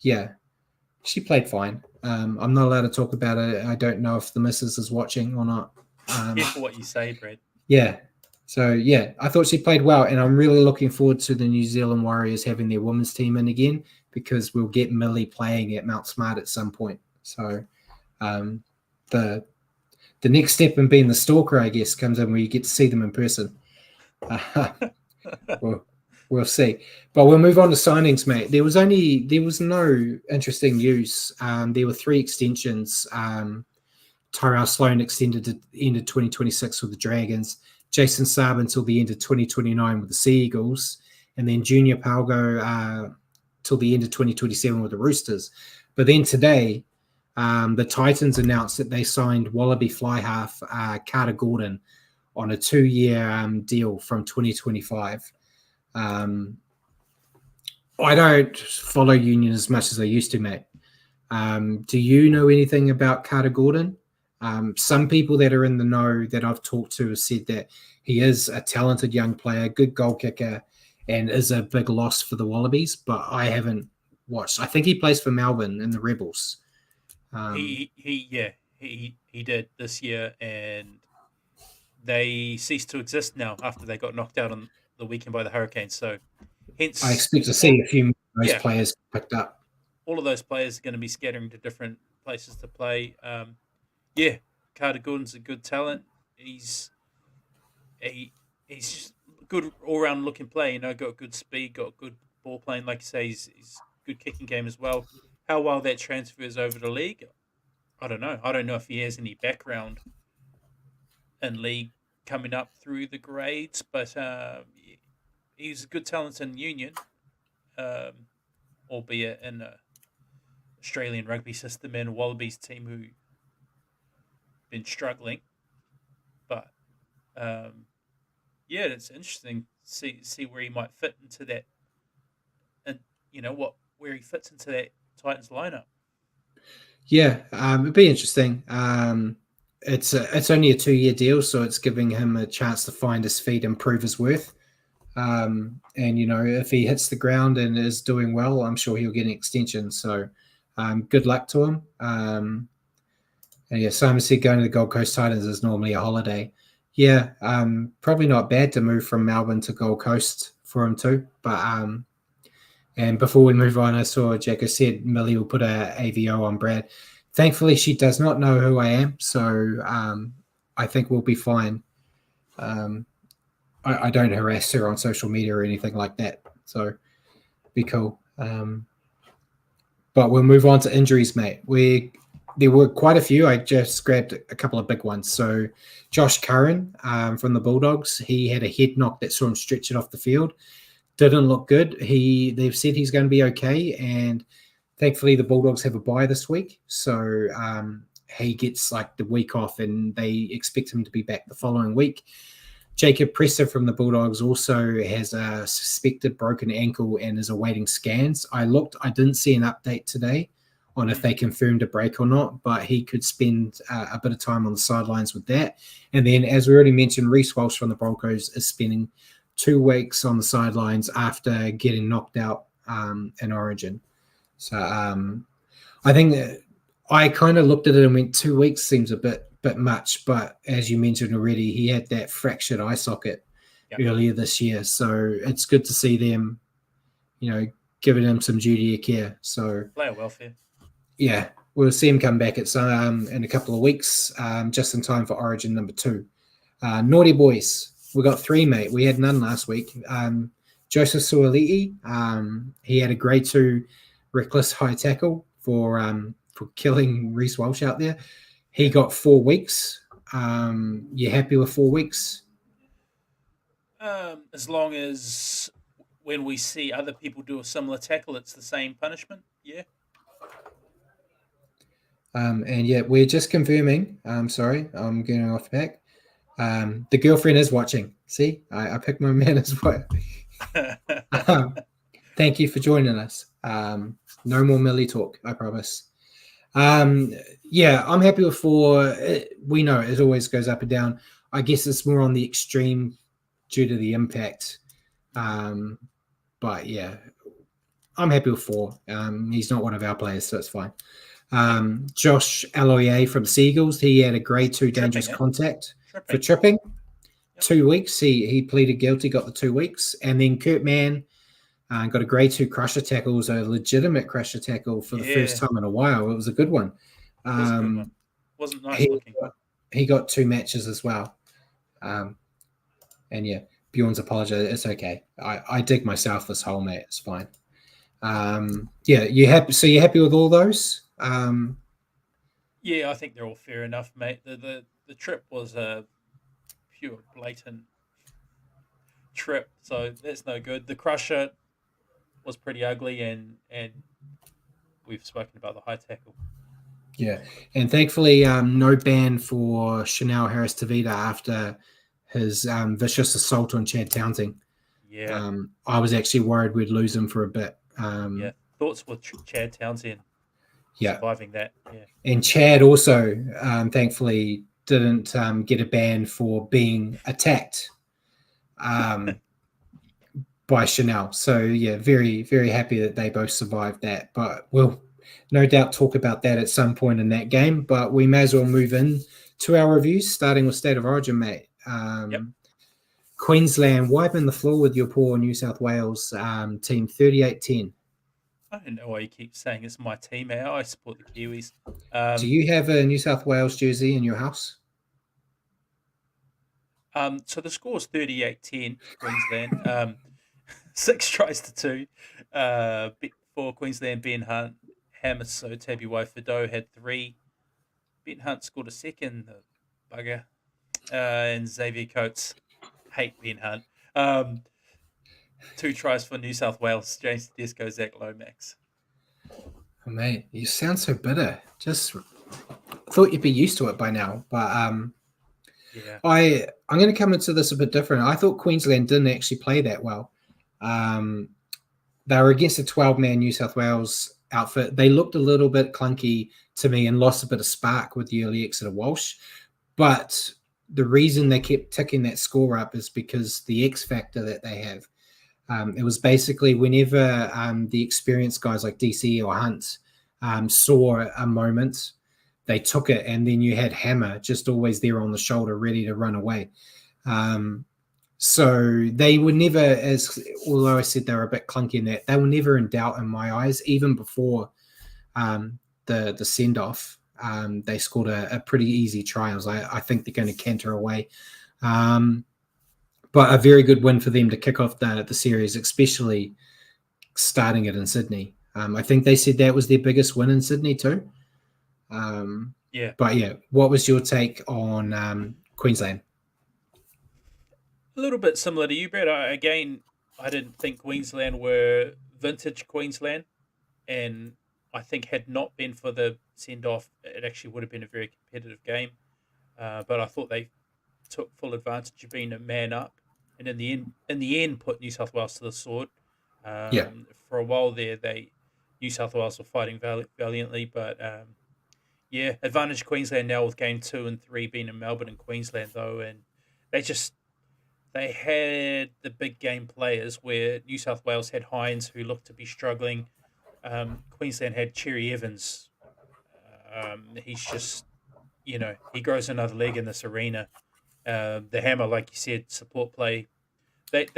yeah, she played fine. I'm not allowed to talk about it. I don't know if the missus is watching or not. Careful what you say, Brad. Yeah. So, yeah, I thought she played well, and I'm really looking forward to the New Zealand Warriors having their women's team in again, because we'll get Millie playing at Mount Smart at some point. So the next step in being the stalker, I guess, comes in where you get to see them in person. We'll see. But we'll move on to signings, mate. There was no interesting news. There were 3 extensions. Tyrell Sloan extended to the end of 2026 with the Dragons, Jason Saab until the end of 2029 with the Sea Eagles, and then Junior Palgo till the end of 2027 with the Roosters. But then today, the Titans announced that they signed Wallaby fly half Carter Gordon on a 2-year deal from 2025. I don't follow Union as much as I used to, mate. Do you know anything about Carter Gordon? Some people that are in the know that I've talked to have said that he is a talented young player, good goal kicker, and is a big loss for the Wallabies, but I haven't watched. I think he plays for Melbourne in the Rebels. He did this year, and they ceased to exist now after they got knocked out on the weekend by the Hurricanes. So, hence, I expect to see a few of those players picked up. All of those players are going to be scattering to different places to play. Carter Gordon's a good talent. He's good all-round looking play. Got good speed, got good ball playing. Like you say, he's good kicking game as well. How well that transfers over to league, I don't know. I don't know if he has any background in league coming up through the grades, but he's a good talent in Union, albeit in the Australian rugby system and Wallabies team who been struggling. But it's interesting to see where he might fit into that, and where he fits into that Titans lineup. Yeah, it'd be interesting. It's only a 2-year deal, so it's giving him a chance to find his feet and prove his worth. And if he hits the ground and is doing well, I'm sure he'll get an extension. So good luck to him. And yeah, Simon said going to the Gold Coast Titans is normally a holiday. Yeah, probably not bad to move from Melbourne to Gold Coast for him too. But and before we move on, I saw Jacko said Millie will put a AVO on Brad. Thankfully, she does not know who I am, so I think we'll be fine. I don't harass her on social media or anything like that, so be cool. But we'll move on to injuries, mate. There were quite a few. I just grabbed a couple of big ones. So Josh Curran from the Bulldogs, he had a head knock that saw him stretch it off the field. Didn't look good. They've said he's going to be okay, and thankfully the Bulldogs have a bye this week, so he gets like the week off, and they expect him to be back the following week. Jacob Presser from the Bulldogs also has a suspected broken ankle and is awaiting scans. I looked, I didn't see an update today on if Mm. they confirmed a break or not, but he could spend a bit of time on the sidelines with that. And then, as we already mentioned, Reece Walsh from the Broncos is spending 2 weeks on the sidelines after getting knocked out in Origin. So I think that I kind of looked at it and went 2 weeks seems a bit much, but as you mentioned already, he had that fractured eye socket Yeah. earlier this year, so it's good to see them, giving him some duty of care. So Player welfare. yeah, we'll see him come back at some in a couple of weeks, just in time for Origin number 2. Naughty boys, we got 3, mate. We had none last week. Joseph Suoliti, he had a grade 2 reckless high tackle for killing Reece Walsh out there. He got 4 weeks. You happy with 4 weeks? As long as when we see other people do a similar tackle, it's the same punishment. Yeah. And yeah, we're just confirming. Sorry, I'm getting off back. The girlfriend is watching. See, I picked my man as well. Thank you for joining us. No more Millie talk, I promise. Yeah, I'm happy with 4. We know it always goes up and down. I guess it's more on the extreme due to the impact. But yeah, I'm happy with 4. He's not one of our players, so it's fine. Josh Aloye from Seagulls, he had a grade 2 dangerous contact for tripping. Yep. 2 weeks. He pleaded guilty, got the 2 weeks. And then Kurt Mann got a grade 2 crusher tackle. It was a legitimate crusher tackle for the first time in a while. It was a good one. It was a good one. Wasn't nice looking. He got 2 matches as well. And yeah, Bjorn's apologize. It's okay. I dig myself this hole, mate. It's fine. Yeah, you happy? So you're happy with all those? Yeah, I think they're all fair enough, mate. The trip was a pure blatant trip, so that's no good. The crusher was pretty ugly, and we've spoken about the high tackle. Yeah, and thankfully, no ban for Chanel Harris Tavita after his vicious assault on Chad Townsend. Yeah, I was actually worried we'd lose him for a bit. Yeah, thoughts with Chad Townsend surviving that. Yeah, and Chad also, thankfully, didn't get a ban for being attacked by Chanel. So yeah, very, very happy that they both survived that. But we'll no doubt talk about that at some point in that game. But we may as well move in to our reviews, starting with State of Origin, mate. Yep. Queensland wiping the floor with your poor New South Wales team 38-10. I don't know why you keep saying it's my team. I support the Kiwis. Do you have a New South Wales jersey in your house? So the score is 38-10 Queensland. 6 tries to 2 for Queensland. Ben Hunt, Hamiso, Tabi Waifido had 3. Ben Hunt scored a second, the bugger. And Xavier Coates, hate Ben Hunt. 2 tries for New South Wales, James Tedesco, Zach Lomax. Oh, mate, you sound so bitter. Just thought you'd be used to it by now. But yeah, I'm going to come into this a bit different. I thought Queensland didn't actually play that well. They were against a 12-man New South Wales outfit. They looked a little bit clunky to me and lost a bit of spark with the early exit of Walsh. But the reason they kept ticking that score up is because the X factor that they have. It was basically whenever the experienced guys like DC or Hunt saw a moment, they took it, and then you had Hammer just always there on the shoulder, ready to run away. So they were never, although I said they were a bit clunky in that, they were never in doubt in my eyes, even before the send-off. They scored a pretty easy try. I think they're going to canter away. But a very good win for them to kick off the series, especially starting it in Sydney. I think they said that was their biggest win in Sydney too. Yeah. But yeah, what was your take on Queensland? A little bit similar to you, Brad. I didn't think Queensland were vintage Queensland, and I think had not been for the send off, it actually would have been a very competitive game. But I thought they took full advantage of being a man up, and in the end, put New South Wales to the sword. Yeah. For a while there, New South Wales were fighting valiantly, but yeah, advantage Queensland now with game 2 and 3 being in Melbourne and Queensland though, and they just they had the big game players where New South Wales had Hines who looked to be struggling. Queensland had Cherry Evans. He's just he grows another leg in this arena. The hammer, like you said, support play. They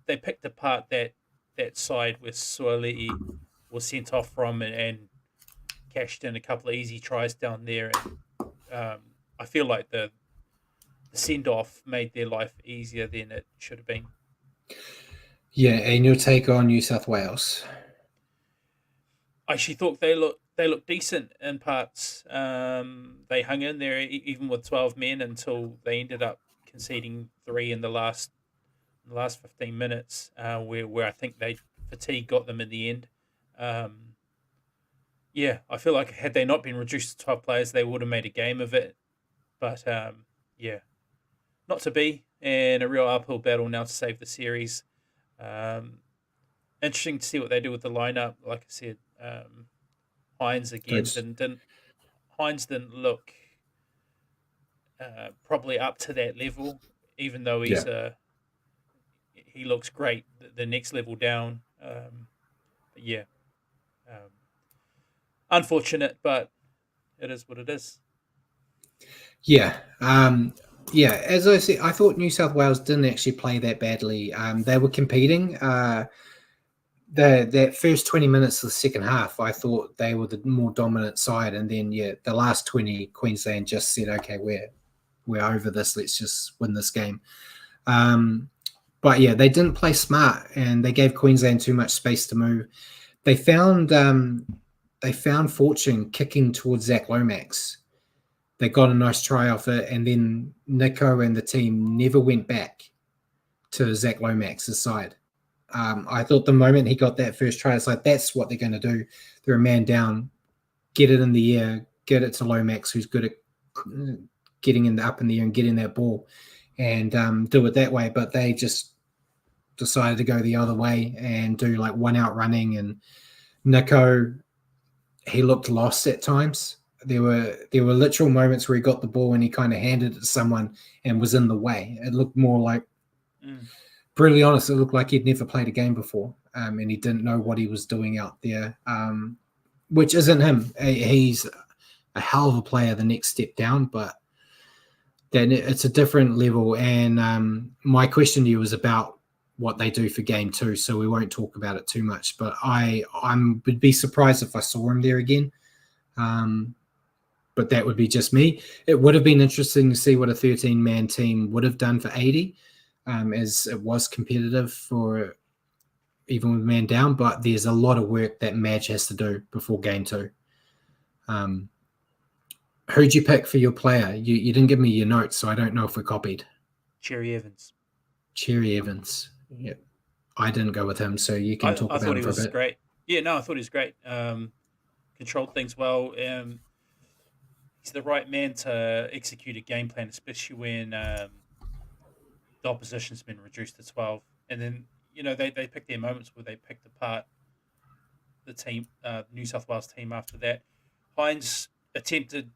picked apart that side where Suoliti was sent off from and cashed in a couple of easy tries down there, and I feel like the send off made their life easier than it should have been. Yeah, and your take on New South Wales? I actually thought they looked decent in parts. They hung in there even with 12 men until they ended up conceding three in the last 15 minutes, where I think they fatigue got them in the end. Um, yeah, I feel like had they not been reduced to 12 players, they would have made a game of it. But yeah, not to be, and a real uphill battle now to save the series. Um, Interesting to see what they do with the lineup. Like I said, Hines again That's, didn't look probably up to that level, even though yeah. he looks great the next level down. But yeah, um, unfortunate, but it is what it is. Yeah. Yeah, as I said, I thought New South Wales didn't actually play that badly. They were competing. That first 20 minutes of the second half, I thought they were the more dominant side, and then the last 20, Queensland just said, "Okay, we're over this. Let's just win this game." Um, but yeah, they didn't play smart, and they gave Queensland too much space to move. They found fortune kicking towards Zach Lomax. They got a nice try off it, and then Nico and the team never went back to Zach Lomax's side. I thought the moment he got that first try, it's like that's what they're going to do. They're a man down, get it in the air, get it to Lomax, who's good at getting up in the air and getting that ball, and do it that way. But they just decided to go the other way and do like one out running. And Nico, he looked lost at times. There were literal moments where he got the ball and he kind of handed it to someone and was in the way. It looked more like, Mm. brutally honest, it looked like he'd never played a game before, and he didn't know what he was doing out there, which isn't him. He's a hell of a player the next step down, but then it's a different level. And my question to you was about what they do for game 2, so we won't talk about it too much, but I would be surprised if I saw him there again. But that would be just me. It would have been interesting to see what a 13-man team would have done for 80, as it was competitive for even with man down, but there's a lot of work that Madge has to do before game 2. Who'd you pick for your player? You didn't give me your notes, so I don't know if we're copied. Cherry Evans. Cherry Evans. Yeah. I didn't go with him, so you can talk I about thought him he for a was bit. great. Yeah, no, I thought he was great. Controlled things well. He's the right man to execute a game plan, especially when the opposition's been reduced to 12. And then, they picked their moments where they picked apart the team, New South Wales team after that. Hines attempted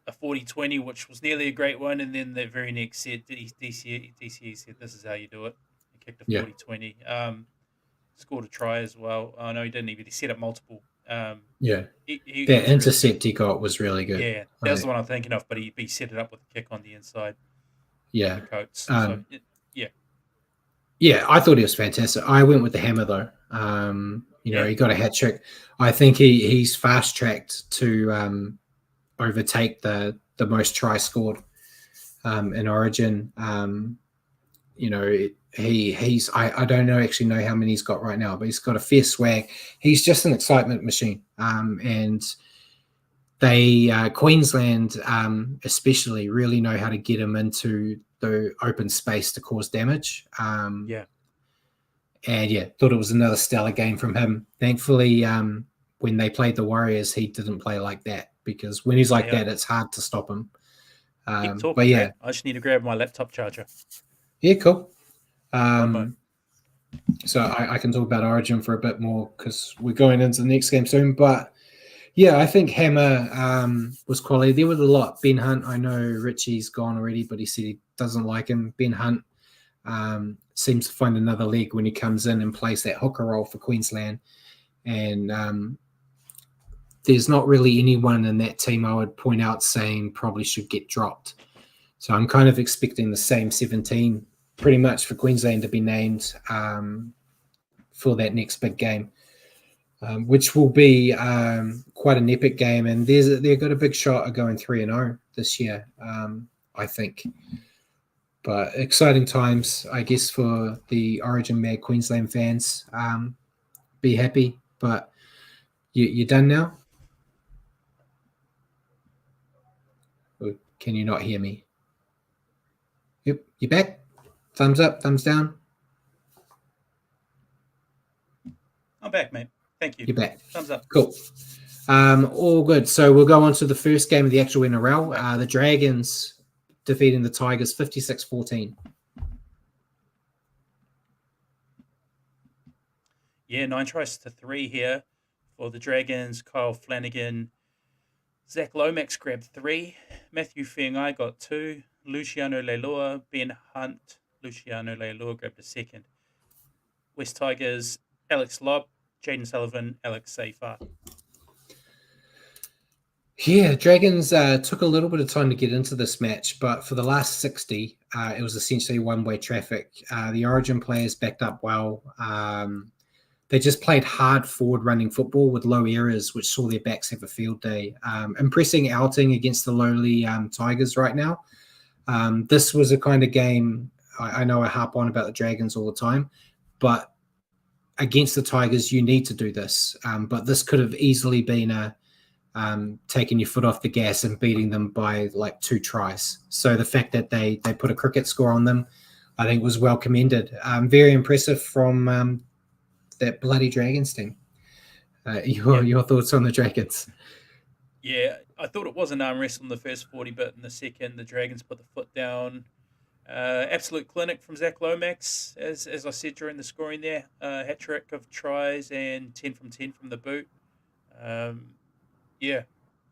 a 40-20, which was nearly a great one. And then the very next set, DCE said, "This is how you do it." He kicked a Yeah. 40-20. Scored a try as well. I know he didn't even. He set up multiple. Yeah. He That was really good. intercept he got was really good. Yeah, that was the one I'm thinking of, but he set it up with a kick on the inside with Yeah. the Coats. So, Um, yeah. yeah, I thought he was fantastic. I went with the hammer though. Yeah. He got a hat trick. I think he's fast tracked to overtake the most tries scored in Origin. I don't know how many he's got right now, but he's got a fair swag. He's just an excitement machine. And they Queensland especially really know how to get him into the open space to cause damage. Yeah. And yeah, thought it was another stellar game from him. Thankfully, when they played the Warriors, he didn't play like that, because when he's like that, it's hard to stop him. Keep But talking, Brad. I just need to grab my laptop charger. Yeah, cool. One moment. So I can talk about Origin for a bit more because we're going into the next game soon. But yeah, I think Hammer was quality. There was a lot. Ben Hunt, I know Richie's gone already, but he said he doesn't like him. Ben Hunt seems to find another leg when he comes in and plays that hooker role for Queensland. And there's not really anyone in that team I would point out saying probably should get dropped. So I'm kind of expecting the same 17 pretty much for Queensland to be named for that next big game, which will be quite an epic game. And they've got a big shot of going 3-0 this year, I think. But exciting times, I guess, for the Origin Mad Queensland fans. Be happy. But you're done now? Or can you not hear me? Yep, you back? Thumbs up, thumbs down? I'm back, mate. Thank you. You're back. Thumbs up. Cool. All good. So we'll go on to the first game of the actual NRL. The Dragons defeating the Tigers 56-14. Yeah, 9 tries to 3 here for the Dragons. Kyle Flanagan. Zach Lomax grabbed 3. Matthew Feangai got 2. Luciano Leilua, Ben Hunt. Luciano Leilua grabbed a 2nd. West Tigers, Alex Lobb, Jaden Sullivan, Alex Seyfarth. Yeah, Dragons took a little bit of time to get into this match, but for the last 60, it was essentially one-way traffic. The Origin players backed up well. They just played hard forward-running football with low errors, which saw their backs have a field day. Impressing outing against the lowly Tigers right now. This was a kind of game, I know I harp on about the Dragons all the time, but against the Tigers, you need to do this. But this could have easily been taking your foot off the gas and beating them by like 2 tries. So the fact that they put a cricket score on them, I think was well commended. Very impressive from that bloody Dragons team. Your thoughts on the Dragons? Yeah, I thought it was an arm wrestle in the first 40, but in the second, the Dragons put the foot down. Absolute clinic from Zach Lomax, as I said during the scoring there. Hat trick of tries and 10 from 10 from the boot. Yeah,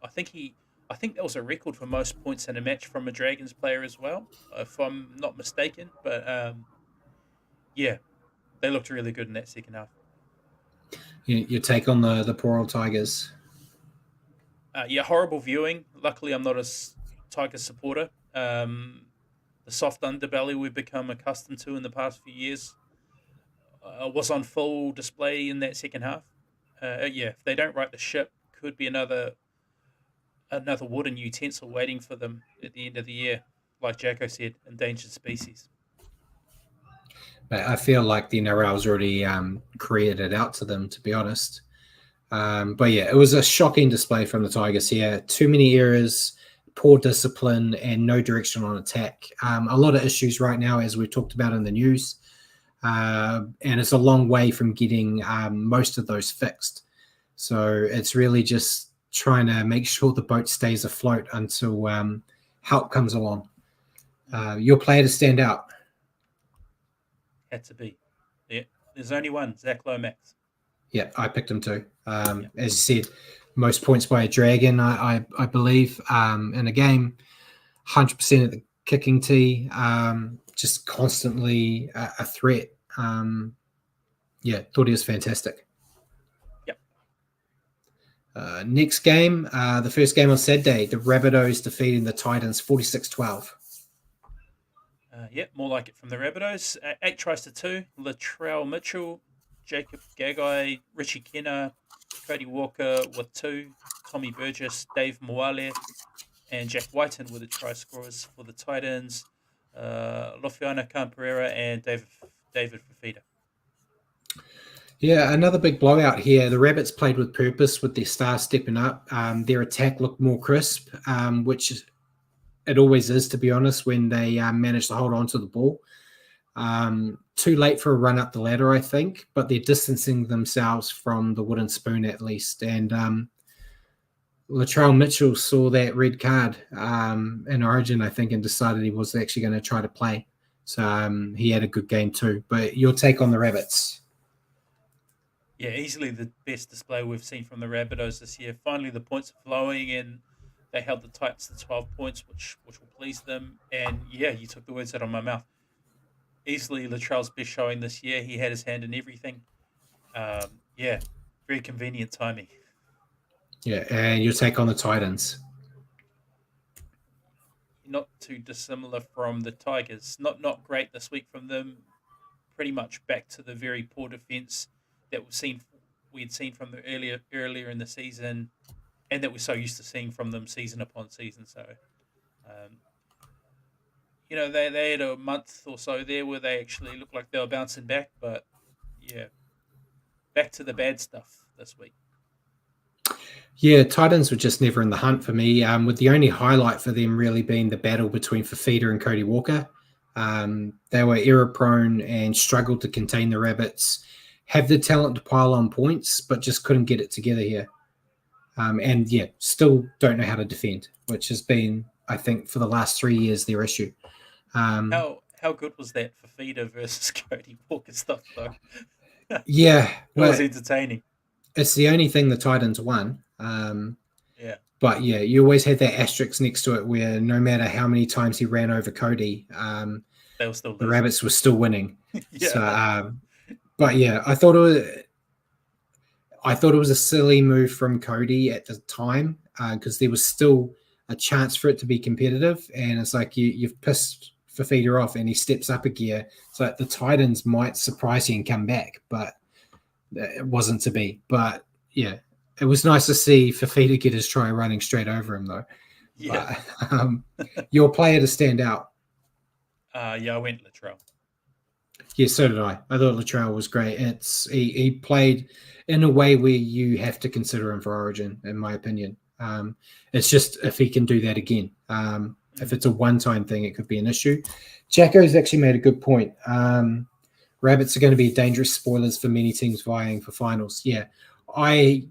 I think that was a record for most points in a match from a Dragons player as well, if I'm not mistaken. But yeah, they looked really good in that second half. Your take on the poor old Tigers? Yeah, horrible viewing. Luckily, I'm not a Tigers supporter. The soft underbelly we've become accustomed to in the past few years was on full display in that second half. Yeah, if they don't right the ship, could be another wooden utensil waiting for them at the end of the year. Like Jacko said, endangered species. I feel like the NRL's already created it out to them, to be honest. But yeah, it was a shocking display from the Tigers here. Too many errors, poor discipline, and no direction on attack. A lot of issues right now, as we talked about in the news. And it's a long way from getting most of those fixed. So it's really just trying to make sure the boat stays afloat until help comes along. Your player to stand out? Had to be. Yeah, there's only one, Zach Lomax. Yeah, I picked him too. As you said, most points by a Dragon, I believe, in a game. 100% at the kicking tee, just constantly a threat. Yeah, thought he was fantastic. Yep. Next game, the first game on Saturday, the Rabbitohs defeating the Titans 46-12. Yeah, more like it from the Rabbitohs. 8 tries to 2. Latrell Mitchell, Jacob Gagai, Richie Kenner, Cody Walker with 2, Tommy Burgess, Dave Moale, and Jack Whiten were the try scorers for the Titans. Lofiana Camperera and David Fafita. Yeah, another big blowout here. The Rabbits played with purpose with their stars stepping up. Their attack looked more crisp, which it always is, to be honest, when they manage to hold on to the ball. Too late for a run up the ladder, I think, but they're distancing themselves from the wooden spoon at least. And Latrell Mitchell saw that red card in Origin, I think, and decided he was actually going to try to play. So he had a good game too. But your take on the Rabbits? Yeah, easily the best display we've seen from the Rabbitohs this year. Finally, the points are flowing, and they held the Titans to 12 points, which will please them. And yeah, you took the words out of my mouth. Easily Latrell's best showing this year. He had his hand in everything. Yeah, very convenient timing. Yeah, and your take on the Titans? Not too dissimilar from the Tigers. Not great this week from them. Pretty much back to the very poor defense that we had seen from the earlier in the season, and that we're so used to seeing from them season upon season. So, um, they had a month or so there where they actually looked like they were bouncing back, but yeah, back to the bad stuff this week. Yeah, Titans were just never in the hunt for me, with the only highlight for them really being the battle between Fafita and Cody Walker. They were error-prone and struggled to contain the Rabbits, have the talent to pile on points, but just couldn't get it together here. And yeah, still don't know how to defend, which has been, I think, for the last 3 years, their issue. How good was that Fafita versus Cody Walker stuff, though? Yeah. It was entertaining. It's the only thing the Titans won. Yeah. But yeah, you always had that asterisk next to it where no matter how many times he ran over Cody, they were still losing. The Rabbits were still winning. Yeah. So, but yeah, I thought it was a silly move from Cody at the time because there was still a chance for it to be competitive, and it's like you've pissed Fafita off, and he steps up a gear. So the Titans might surprise you and come back, but it wasn't to be. But yeah, it was nice to see Fafita get his try running straight over him, though. Yeah. But, your player to stand out? Yeah, I went Latrell. Yeah, so did I. I thought Latrell was great. He played in a way where you have to consider him for Origin, in my opinion. It's just if he can do that again. If it's a one-time thing, it could be an issue. Jacko's actually made a good point. Rabbits are going to be dangerous spoilers for many teams vying for finals. Yeah, I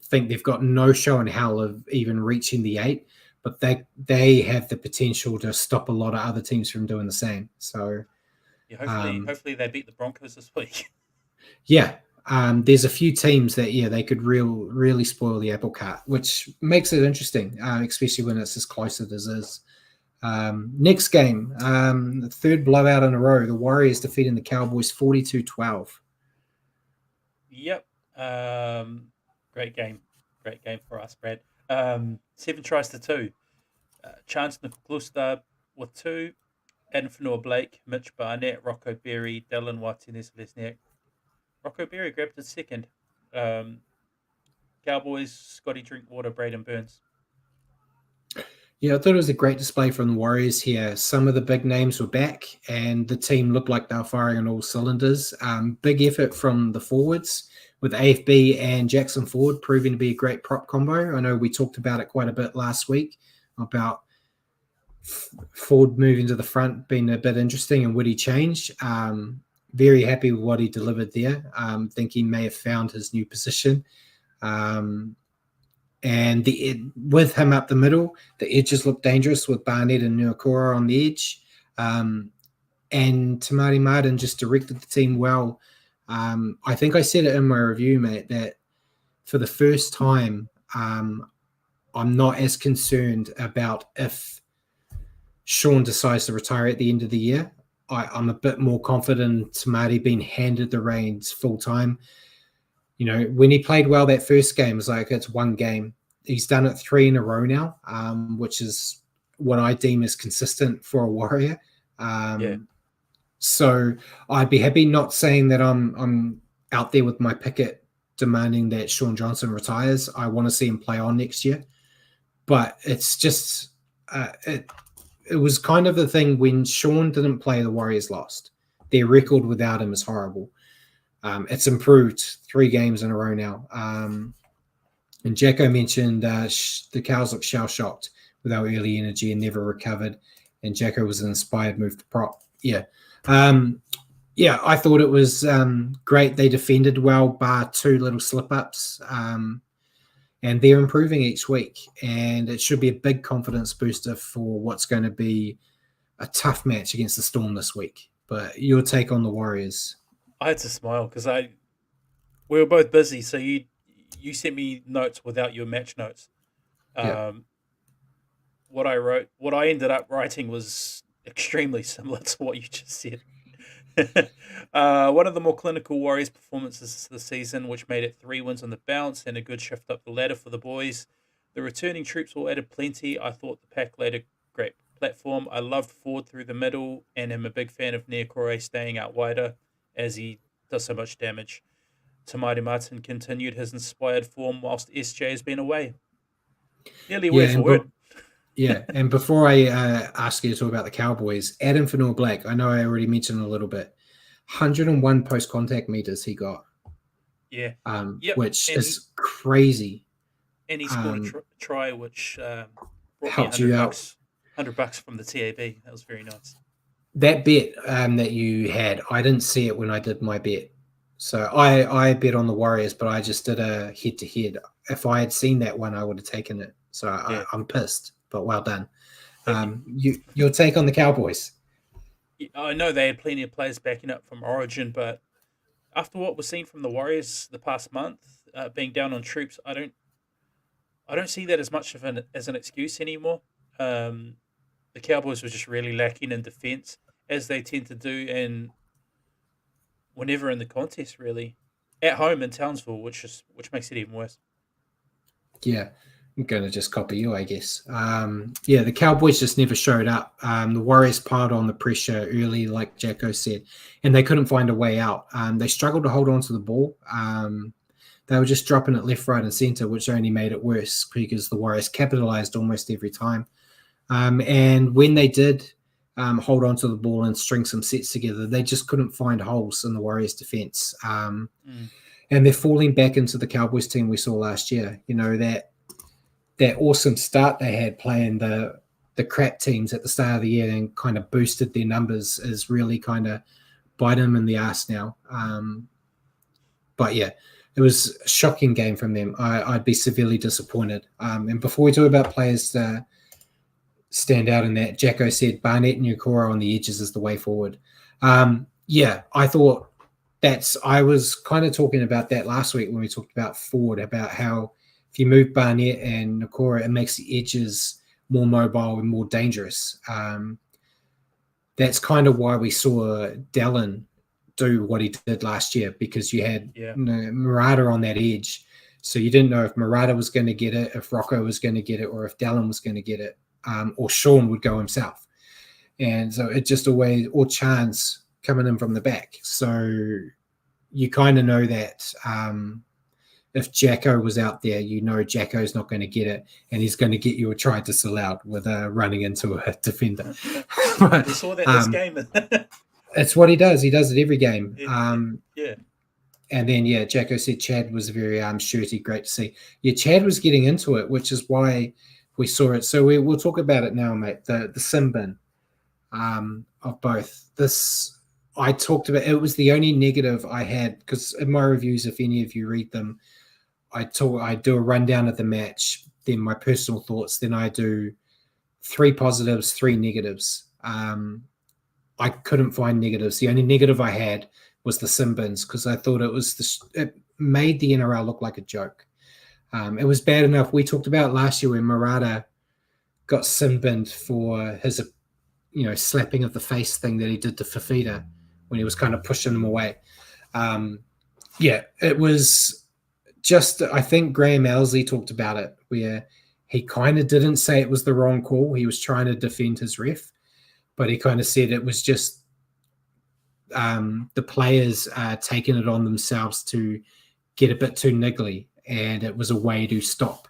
think they've got no show in hell of even reaching the 8, but they have the potential to stop a lot of other teams from doing the same. So yeah, hopefully they beat the Broncos this week. Yeah, there's a few teams that they could really spoil the apple cart, which makes it interesting, especially when it's as close as it is. Next game, the third blowout in a row. The Warriors defeating the Cowboys 42-12. Yep. Great game for us, Brad. 7 tries to 2. Chance Nicolusta with 2. Adam Fanua-Blake, Mitch Barnett, Rocco Berry, Dylan Martinez-Lesniak. Rocco Berry grabbed his second. Cowboys, Scotty Drinkwater, Braden Burns. Yeah, I thought it was a great display from the Warriors here. Some of the big names were back, and the team looked like they were firing on all cylinders. Big effort from the forwards, with AFB and Jackson Ford proving to be a great prop combo. I know we talked about it quite a bit last week, about Ford moving to the front being a bit interesting and would he change. Very happy with what he delivered there. Think he may have found his new position. And with him up the middle, the edges look dangerous with Barnett and Nuakura on the edge. And Tamari Martin just directed the team well. I think I said it in my review, mate, that for the first time, I'm not as concerned about if Sean decides to retire at the end of the year. I'm a bit more confident in Tamari being handed the reins full time. When he played well that first game, it's like it's one game. He's done it 3 in a row now, which is what I deem as consistent for a Warrior. So I'd be happy, not saying that I'm out there with my picket demanding that Sean Johnson retires. I want to see him play on next year. But it's just it was kind of the thing when Sean didn't play, the Warriors lost. Their record without him is horrible. It's improved 3 games in a row now. And Jacko mentioned the Cows look shell-shocked with our early energy and never recovered. And Jacko was an inspired move to prop. Yeah, Yeah, I thought it was great. They defended well, bar two little slip ups. And they're improving each week. And it should be a big confidence booster for what's going to be a tough match against the Storm this week. But your take on the Warriors? I had to smile because we were both busy, so you sent me notes without your match notes. Yeah. What I ended up writing was extremely similar to what you just said. One of the more clinical Warriors performances this season, which made it 3 wins on the bounce and a good shift up the ladder for the boys. The returning troops all added plenty. I thought the pack laid a great platform. I loved Ford through the middle and am a big fan of Niokore staying out wider as he does so much damage. Tamari Martin continued his inspired form whilst SJ has been away. Nearly word for word. Yeah, and before I ask you to talk about the Cowboys, Adam Fanua Black, I know I already mentioned a little bit, 101 post-contact meters he got. Yeah. Which is crazy. And he scored a try, which brought helped me you out. $100 from the TAB. That was very nice. That bet that you had, I didn't see it when I did my bet. So I bet on the Warriors, but I just did a head-to-head. If I had seen that one, I would have taken it. So yeah. I'm pissed, but well done. Your take on the Cowboys? I know they had plenty of players backing up from Origin, but after what we've seen from the Warriors the past month, being down on troops, I don't see that as much of an excuse anymore. The Cowboys were just really lacking in defense, as they tend to do, and whenever in the contest, really, at home in Townsville, which makes it even worse. Yeah, I'm going to just copy you, I guess. The Cowboys just never showed up. The Warriors piled on the pressure early, like Jacko said, and they couldn't find a way out. They struggled to hold on to the ball. They were just dropping it left, right, and center, which only made it worse because the Warriors capitalized almost every time. And when they did hold on to the ball and string some sets together, they just couldn't find holes in the Warriors' defense. And they're falling back into the Cowboys team we saw last year. You know, that awesome start they had playing the crap teams at the start of the year and kind of boosted their numbers is really kind of biting them in the ass now. But yeah, it was a shocking game from them. I'd be severely disappointed. And before we talk about players to stand out in that, Jacko said Barnett and Niokore on the edges is the way forward. I thought I was kind of talking about that last week when we talked about Ford, about how if you move Barnett and Niokore, it makes the edges more mobile and more dangerous. That's kind of why we saw Dallin do what he did last year, because you had Murata on that edge. So you didn't know if Murata was going to get it, if Rocco was going to get it, or if Dallin was going to get it, or Sean would go himself. And so it just always, or Chance coming in from the back. So you kind of know that if Jacko was out there, you know Jacko's not going to get it, and he's going to get you a try disallowed with running into a defender. But, we saw that this game. It's what he does. He does it every game. Yeah. And then, Jacko said Chad was very shirty. Great to see. Yeah, Chad was getting into it, which is why we saw it. So we'll talk about it now, mate. The sin bin of both. This I talked about. It was the only negative I had, because in my reviews, if any of you read them, I do a rundown of the match, then my personal thoughts, then I do 3 positives, 3 negatives. I couldn't find negatives. The only negative I had was the sin bins, because I thought it made the NRL look like a joke. It was bad enough. We talked about last year when Murata got sin binned for his, slapping of the face thing that he did to Fafita when he was kind of pushing him away. It was just, I think Graham Elsley talked about it, where he kind of didn't say it was the wrong call. He was trying to defend his ref, but he kind of said it was just the players taking it on themselves to get a bit too niggly, and it was a way to stop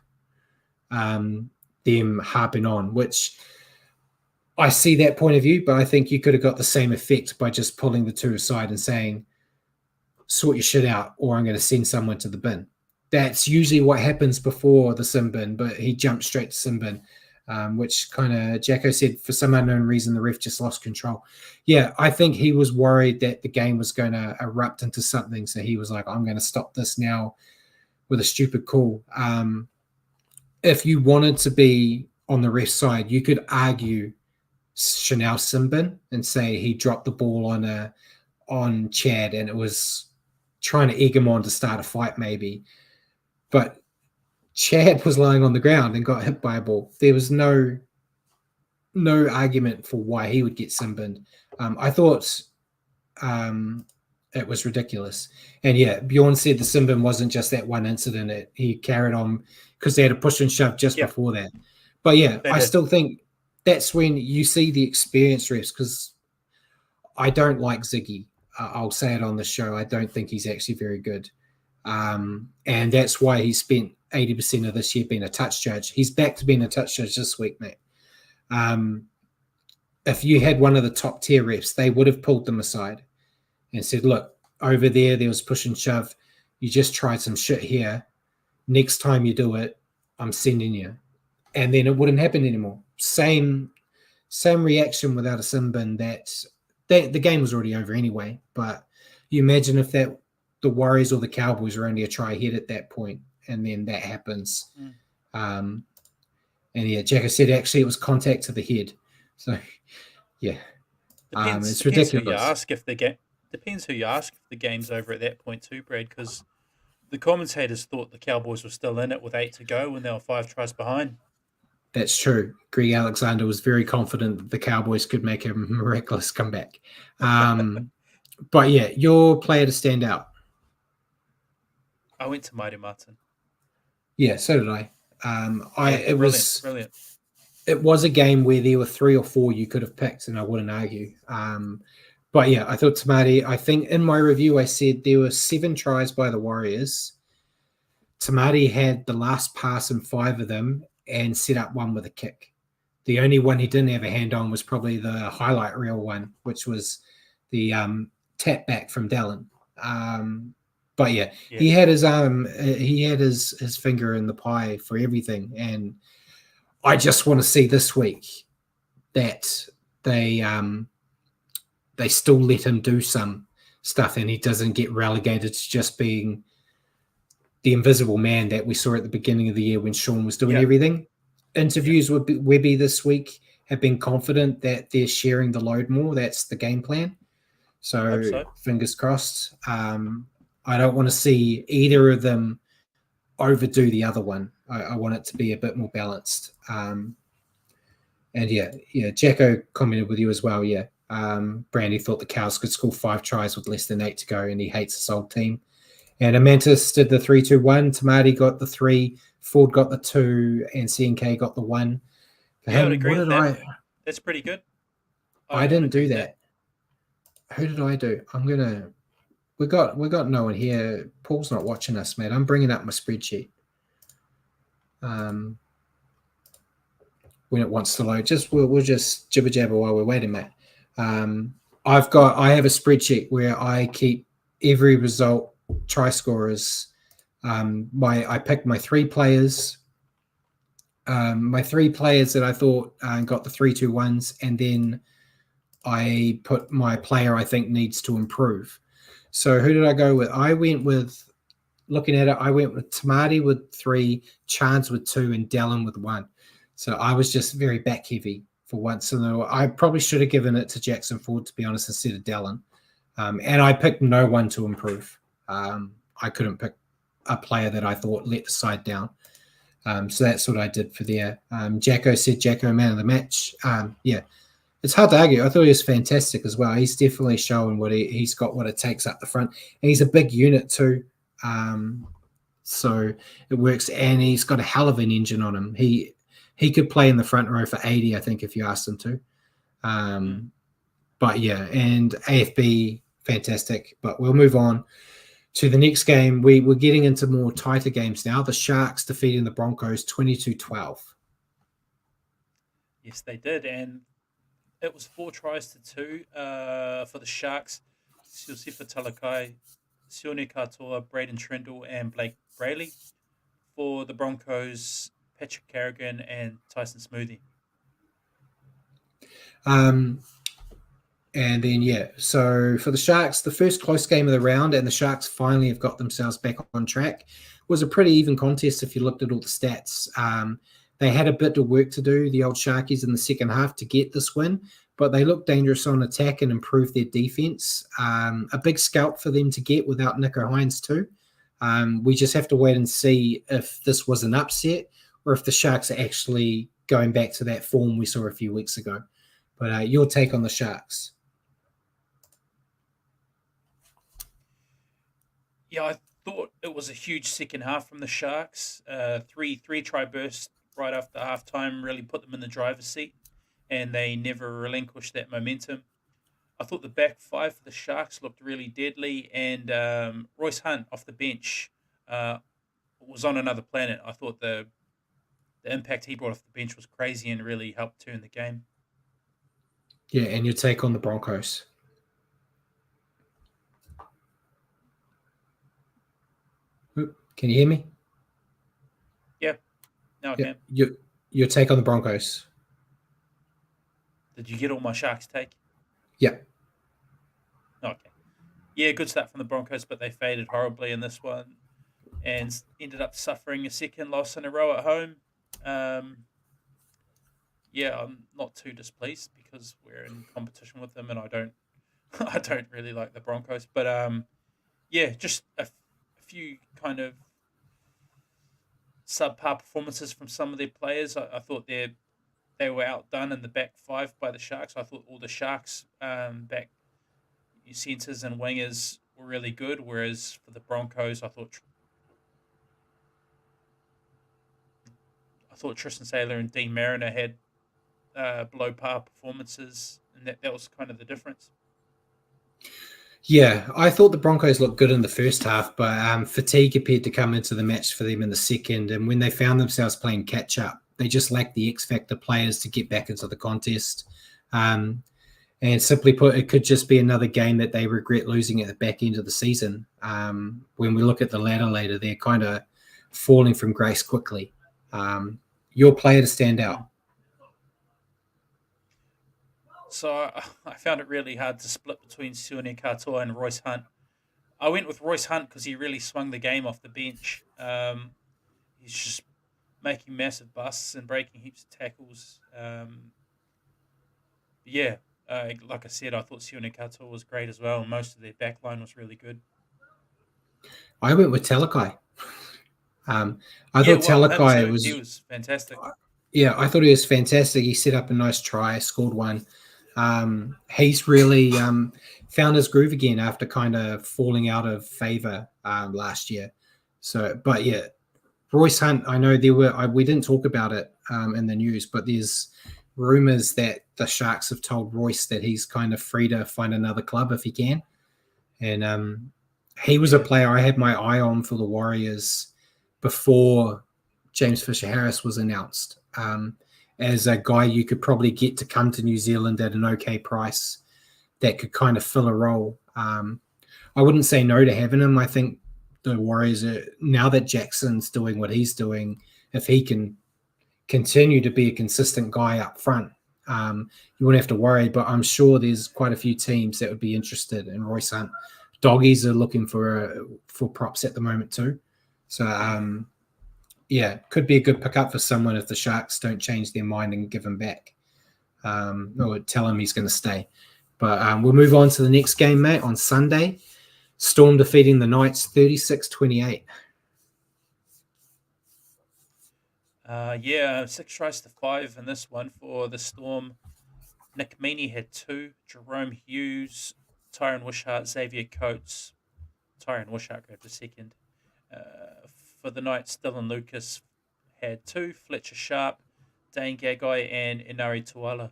them harping on, which I see that point of view, but I think you could have got the same effect by just pulling the two aside and saying, sort your shit out, or I'm going to send someone to the bin. That's usually what happens before the sin bin, but he jumped straight to sin bin. which kind of Jacko said for some unknown reason the ref just lost control. Yeah, I think he was worried that the game was going to erupt into something, so he was like, "I'm going to stop this now with a stupid call." If you wanted to be on the ref side, you could argue Chanel Simbin and say he dropped the ball on Chad and it was trying to egg him on to start a fight, maybe. But Chad was lying on the ground and got hit by a ball. There was no argument for why he would get Simbin. I thought it was ridiculous. And yeah, Bjorn said the Simbin wasn't just that one incident. He carried on because they had a push and shove just before that. But yeah, I still think that's when you see the experienced refs, because I don't like Ziggy. I'll say it on the show. I don't think he's actually very good. And that's why he spent 80% of this year being a touch judge. He's back to being a touch judge this week, mate. If you had one of the top tier refs, they would have pulled them aside and said, look, over there was push and shove. You just tried some shit here. Next time you do it, I'm sending you. And then it wouldn't happen anymore. Same reaction without a Simbin. That the game was already over anyway. But you imagine if the Warriors or the Cowboys are only a try ahead at that point, and then that happens. And yeah, Jacko said actually it was contact to the head. So yeah, it's ridiculous. Depends who you ask if the game's over at that point too, Brad, because the commentators thought the Cowboys were still in it with 8 to go when they were 5 tries behind. That's true. Greg Alexander was very confident that the Cowboys could make a miraculous comeback. But yeah, your player to stand out. I went to Mighty Martin. Yeah, so did I. Brilliant. It was a game where there were 3 or 4 you could have picked, and I wouldn't argue. But yeah, I thought Tamati, I think in my review, I said there were 7 tries by the Warriors. Tamati had the last pass in 5 of them and set up one with a kick. The only one he didn't have a hand on was probably the highlight reel one, which was the tap back from Dallin. But yeah, he had his his finger in the pie for everything. And I just want to see this week that they still let him do some stuff and he doesn't get relegated to just being the invisible man that we saw at the beginning of the year when Sean was doing everything. Interviews with Webby this week have been confident that they're sharing the load more. That's the game plan. So fingers crossed. I don't want to see either of them overdo the other one. I want it to be a bit more balanced. And yeah, Jacko commented with you as well. Yeah. Brandy thought the Cows could score 5 tries with less than 8 to go, and he hates his old team. And Amantis did the 3-2-1. Tamati got the 3, Ford got the 2, and CNK got the 1. I would agree with that. That's pretty good. I didn't do that. Who did I do? We got no one here. Paul's not watching us, mate. I'm bringing up my spreadsheet. When it wants to load, we'll just jibber jabber while we're waiting, mate. I have a spreadsheet where I keep every result, try scorers. I picked my 3 players. My 3 players that I thought got the 3-2-1s, and then I put my player I think needs to improve. So who did I go with? I went with Tamati with 3, Chance with 2, and Dallin with 1. So I was just very back heavy for once. And I probably should have given it to Jackson Ford, to be honest, instead of Dallin. And I picked no one to improve. I couldn't pick a player that I thought let the side down. So that's what I did for there. Jacko said Jacko man of the match. Yeah, it's hard to argue. I thought he was fantastic as well. He's definitely showing what he's got, what it takes up the front. And he's a big unit too. So it works. And he's got a hell of an engine on him. He could play in the front row for 80, I think, if you asked him to. But yeah, and AFB, fantastic. But we'll move on to the next game. We're getting into more tighter games now. The Sharks defeating the Broncos 22-12. Yes, they did. And it was 4 tries to 2 for the Sharks. Siosifa Talakai, Sione Katoa, Braden Trindle, and Blake Brayley. For the Broncos, Patrick Carrigan and Tyson Smoothie. Um, And then, yeah, so for the Sharks, the first close game of the round, and the Sharks finally have got themselves back on track, was a pretty even contest if you looked at all the stats. They had a bit of work to do, the old Sharkies, in the second half to get this win, but they looked dangerous on attack and improved their defense. A big scalp for them to get without Nico Hines too. We just have to wait and see if this was an upset or if the Sharks are actually going back to that form we saw a few weeks ago. But your take on the Sharks? Yeah, I thought it was a huge second half from the Sharks. Three try burst right after halftime really put them in the driver's seat, and they never relinquished that momentum. I thought the back five for the Sharks looked really deadly, and Royce Hunt off the bench was on another planet. I thought the impact he brought off the bench was crazy and really helped turn the game. Yeah, and your take on the Broncos? Can you hear me? Yeah, now I Yeah, can. your take on the Broncos? Did you get all my Sharks take? Yeah. Okay. Yeah, good start from the Broncos, but they faded horribly in this one and ended up suffering a second loss in a row at home. Yeah, I'm not too displeased because we're in competition with them, and I don't, I don't really like the Broncos. But yeah, just a few kind of subpar performances from some of their players. I thought they were outdone in the back five by the Sharks. I thought all the Sharks back centers and wingers were really good, whereas for the Broncos, I thought Tristan Saylor and Dean Mariner had below par performances, and that was kind of the difference. Yeah, I thought the Broncos looked good in the first half, but fatigue appeared to come into the match for them in the second. And when they found themselves playing catch up, they just lacked the X factor players to get back into the contest. And simply put, it could just be another game that they regret losing at the back end of the season. When we look at the ladder later, they're kind of falling from grace quickly. Your player to stand out? So I found it really hard to split between Sione Katoa and Royce Hunt. I went with Royce Hunt because he really swung the game off the bench. He's just making massive busts and breaking heaps of tackles. Yeah, like I said, I thought Sione Katoa was great as well. Most of their back line was really good. I went with Talakai. I Yeah, thought well, him Talakai too. was. He was fantastic. Yeah, I thought he was fantastic. He set up a nice try, scored one. He's really found his groove again after kind of falling out of favor last year. So, but yeah, Royce Hunt, I know we didn't talk about it in the news, but there's rumors that the Sharks have told Royce that he's kind of free to find another club if he can. And he was a player I had my eye on for the Warriors before James Fisher-Harris was announced. As a guy you could probably get to come to New Zealand at an okay price that could kind of fill a role. I wouldn't say no to having him. I think the Warriors now that Jackson's doing what he's doing, if he can continue to be a consistent guy up front, you wouldn't have to worry. But I'm sure there's quite a few teams that would be interested in Royce Hunt. Doggies are looking for props at the moment too. So yeah, could be a good pickup for someone if the Sharks don't change their mind and give him back, or tell him he's going to stay. But we'll move on to the next game, mate, on Sunday. Storm defeating the Knights 36-28. Yeah, 6 tries to 5 in this one for the Storm. Nick Meaney had 2. Jerome Hughes, Tyron Wishart, Xavier Coates. Tyron Wishart grabbed a second. For the Knights, Dylan Lucas had 2. Fletcher Sharp, Dane Gagai, and Inari Tuala.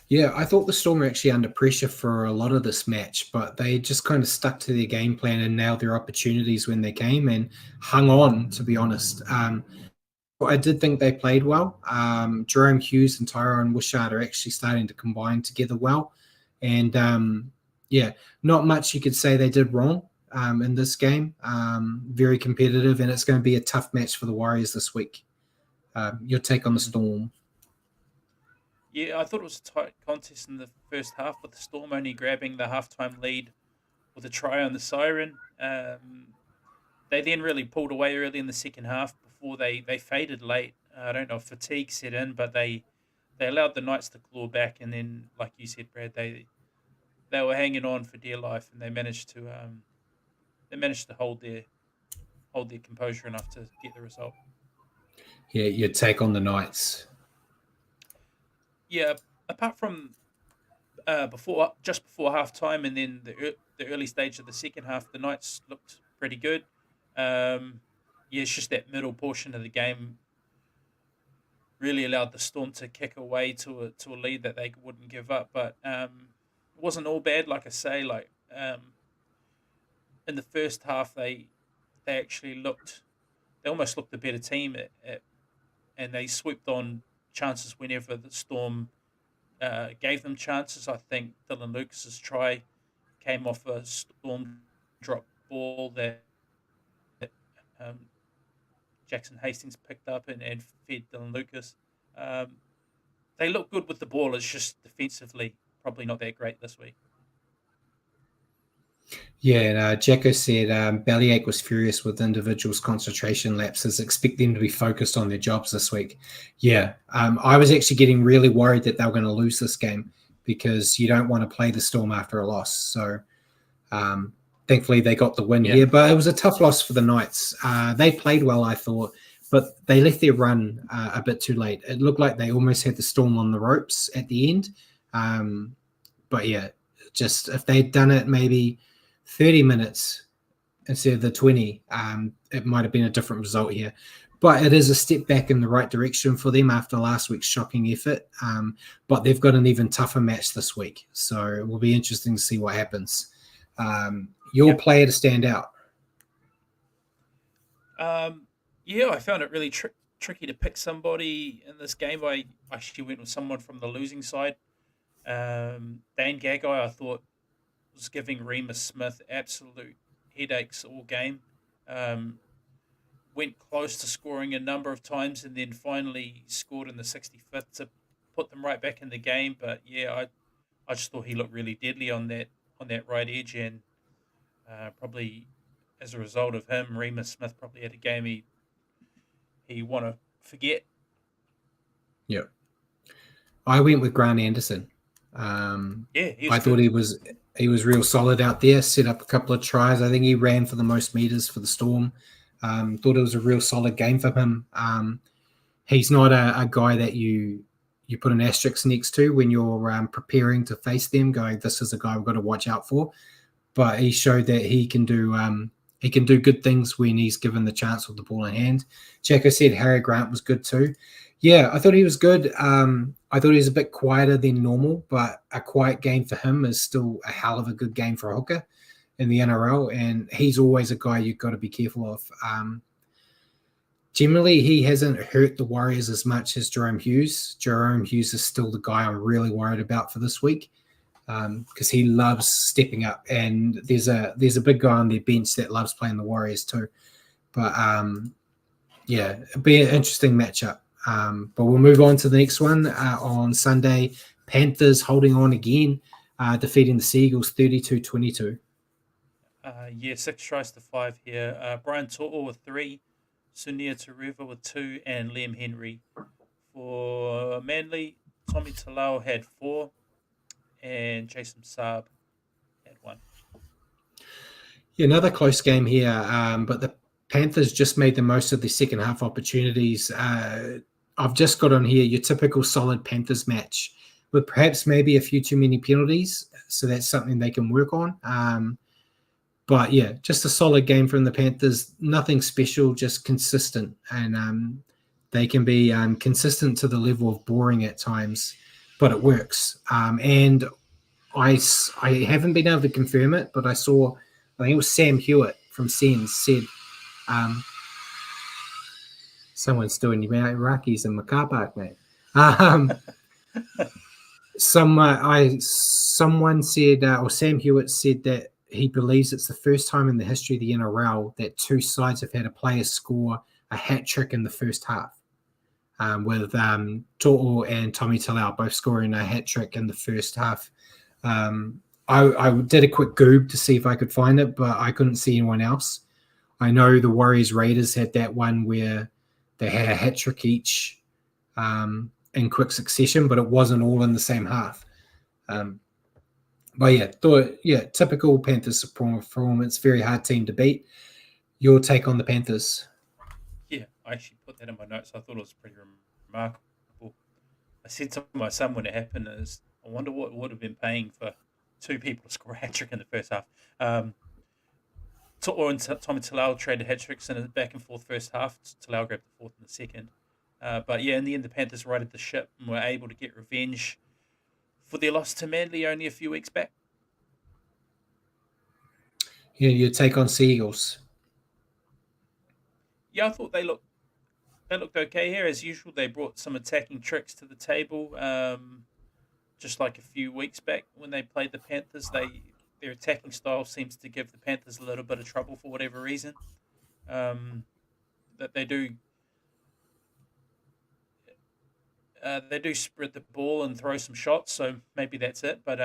Yeah, I thought the Storm were actually under pressure for a lot of this match, but they just kind of stuck to their game plan and nailed their opportunities when they came and hung on, to be honest. I did think they played well. Jerome Hughes and Tyrone Wishart are actually starting to combine together well. And yeah, not much you could say they did wrong. in this game. Very competitive, and it's going to be a tough match for the Warriors this week. Your take on the Mm. Storm? Yeah, I thought it was a tight contest in the first half, with the Storm only grabbing the halftime lead with a try on the siren. They then really pulled away early in the second half before they faded late. I don't know if fatigue set in, but they allowed the Knights to claw back, and then, like you said, Brad, they were hanging on for dear life, and they managed to hold their composure enough to get the result. Yeah, your take on the Knights? Yeah, apart from just before half time, and then the early stage of the second half, the Knights looked pretty good. Um, yeah, it's just that middle portion of the game really allowed the Storm to kick away to a lead that they wouldn't give up. But it wasn't all bad, like I say. Like in the first half, they actually they almost looked a better team and they swooped on chances whenever the Storm gave them chances. I think Dylan Lucas's try came off a Storm drop ball that um, Jackson Hastings picked up and fed Dylan Lucas. Um, they look good with the ball. It's just defensively probably not that great this week. Yeah, and Jacko said Bellyache was furious with individuals' concentration lapses, expect them to be focused on their jobs this week. Yeah, I was actually getting really worried that they were going to lose this game because you don't want to play the Storm after a loss. So thankfully they got the win here, but it was a tough loss for the Knights. They played well, I thought, but they left their run a bit too late. It looked like they almost had the Storm on the ropes at the end. But yeah, just if they'd done it maybe 30 minutes instead of the 20, it might have been a different result here. But it is a step back in the right direction for them after last week's shocking effort. But they've got an even tougher match this week. So it will be interesting to see what happens. Your player to stand out? Yeah, I found it really tricky to pick somebody in this game. I actually went with someone from the losing side. Dan Gagai, I thought, was giving Remus Smith absolute headaches all game. Went close to scoring a number of times and then finally scored in the 65th to put them right back in the game. But yeah, I just thought he looked really deadly on that right edge, and probably as a result of him, Remus Smith probably had a game he want to forget. Yeah, I went with Grant Anderson. I thought he was real solid out there. Set up a couple of tries. I think he ran for the most meters for the Storm. Thought it was a real solid game for him. He's not a guy that you put an asterisk next to when you're preparing to face them, going, this is a guy we've got to watch out for. But he showed that he can do good things when he's given the chance with the ball in hand. Jacko said Harry Grant was good too. Yeah, I thought he was good. I thought he was a bit quieter than normal, but a quiet game for him is still a hell of a good game for a hooker in the NRL, and he's always a guy you've got to be careful of. Generally, he hasn't hurt the Warriors as much as Jerome Hughes. Jerome Hughes is still the guy I'm really worried about for this week because he loves stepping up, and there's a big guy on their bench that loves playing the Warriors too. But yeah, it'll be an interesting matchup. But we'll move on to the next one on Sunday. Panthers holding on again, defeating the Seagulls 32-22. Yeah, 6 tries to 5 here. Brian To'o with 3, Sunia Taruva with 2, and Liam Henry. For Manly, Tommy Talau had 4, and Jason Saab had 1. Yeah, another close game here, but the Panthers just made the most of the second half opportunities. I've just got on here your typical solid Panthers match with perhaps maybe a few too many penalties. So that's something they can work on. But yeah, just a solid game from the Panthers. Nothing special, just consistent. And they can be consistent to the level of boring at times, but it works. And I haven't been able to confirm it, but I think it was Sam Hewitt from Sens said, someone's doing Iraqis in my car park, mate. Someone said, or Sam Hewitt said that he believes it's the first time in the history of the NRL that two sides have had a player score a hat trick in the first half. With To'o and Tommy Talau both scoring a hat trick in the first half. I did a quick Goob to see if I could find it, but I couldn't see anyone else. I know the Warriors Raiders had that one where they had a hat trick each in quick succession, but it wasn't all in the same half. But typical Panthers performance, very hard team to beat. Your take on the Panthers? Yeah, I actually put that in my notes. I thought it was pretty remarkable. I said to my son when it happened, "Is I wonder what would have been paying for two people to score a hat trick in the first half." To'o and Tommy Talau traded hat tricks in a back and forth first half. Talau grabbed the fourth in the second. But yeah, in the end, the Panthers righted the ship and were able to get revenge for their loss to Manly only a few weeks back. Yeah, your take on Seagulls? Yeah, I thought they looked okay here as usual. They brought some attacking tricks to the table, just like a few weeks back when they played the Panthers. Their attacking style seems to give the Panthers a little bit of trouble for whatever reason. That they do spread the ball and throw some shots, so maybe that's it. But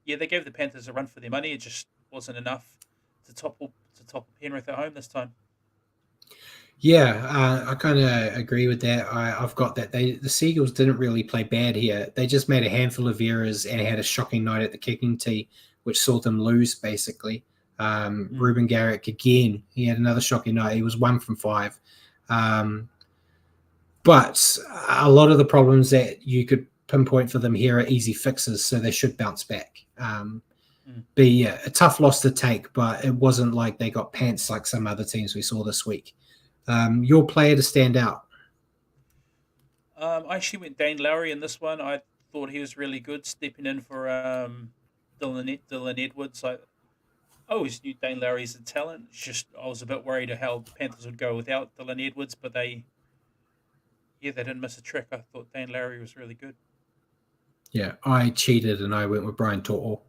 yeah, they gave the Panthers a run for their money. It just wasn't enough to topple Penrith at home this time. Yeah, I kind of agree with that. I've got that. The Seagulls didn't really play bad here. They just made a handful of errors and had a shocking night at the kicking tee, which saw them lose, basically. Ruben Garrick, again, he had another shocking night. He was 1 from 5. But a lot of the problems that you could pinpoint for them here are easy fixes, so they should bounce back. Be a tough loss to take, but it wasn't like they got pants like some other teams we saw this week. Your player to stand out? I actually went Dane Lowry in this one. I thought he was really good, stepping in for Dylan Edwards. I always knew Dane Lowry's a talent. It's just I was a bit worried of how the Panthers would go without Dylan Edwards, but they didn't miss a trick. I thought Dane Lowry was really good. Yeah, I cheated and I went with Brian To'o.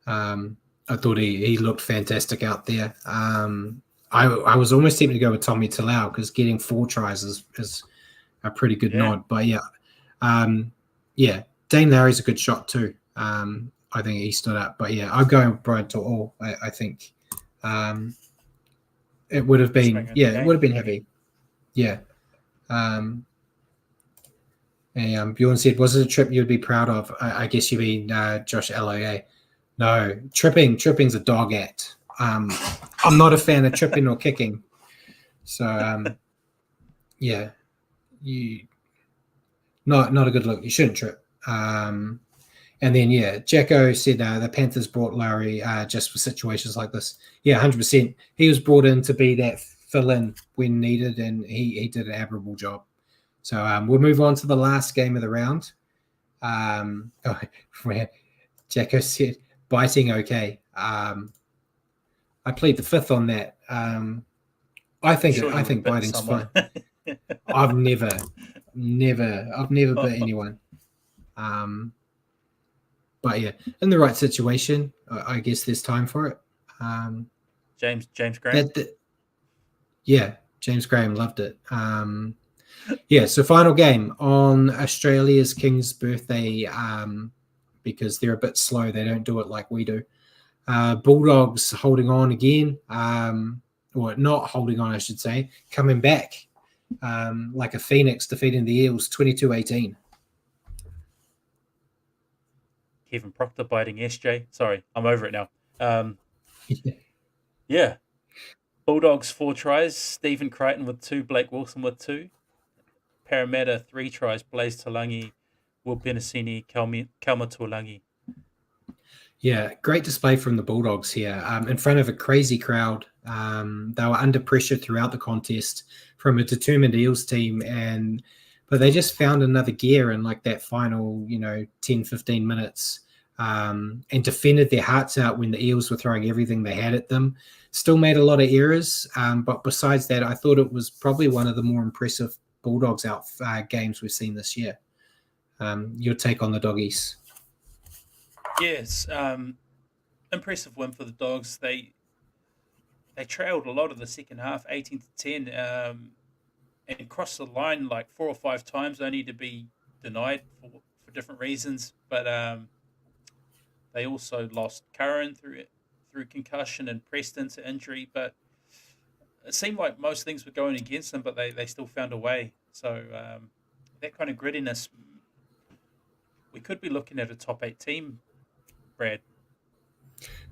I thought he looked fantastic out there. I was almost tempted to go with Tommy Talau because getting 4 tries is a pretty good nod. But Dane Lowry's a good shot too. I think he stood up. But yeah, I'm going with Brian To'o. I think it would have been heavy. Yeah. Bjorn said, was it a trip you'd be proud of? I guess you mean Josh Loa. No, tripping's a dog act. I'm not a fan of tripping or kicking. So, not a good look. You shouldn't trip. And then, Jacko said the Panthers brought Lowry just for situations like this. Yeah, 100%. He was brought in to be that fill-in when needed, and he did an admirable job. So we'll move on to the last game of the round. Where Jacko said, biting okay. I plead the fifth on that. I think biting's fun. I've never bit anyone. But yeah, in the right situation, I guess there's time for it. James Graham. James Graham loved it. So final game on Australia's King's birthday, because they're a bit slow. They don't do it like we do. Bulldogs holding on again, or not holding on, I should say, coming back like a phoenix, defeating the Eels 22-18. Kevin Proctor biting SJ. Sorry, I'm over it now. Bulldogs 4 tries. Stephen Crichton with 2. Blake Wilson with 2. Parramatta 3 tries. Blaze Talangi, Will Penasini, Kalma Tuolangi. Yeah, great display from the Bulldogs here in front of a crazy crowd. They were under pressure throughout the contest from a determined Eels team, but they just found another gear in like that final, 10, 15 minutes and defended their hearts out when the Eels were throwing everything they had at them. Still made a lot of errors, but besides that, I thought it was probably one of the more impressive Bulldogs games we've seen this year. Your take on the Doggies? Yes, impressive win for the Dogs. They trailed a lot of the second half, 18-10, and crossed the line like 4 or 5 times, only to be denied for different reasons. But they also lost Curran through concussion and Preston to injury. But it seemed like most things were going against them, but they still found a way. So that kind of grittiness, we could be looking at a top 8 team, Brad.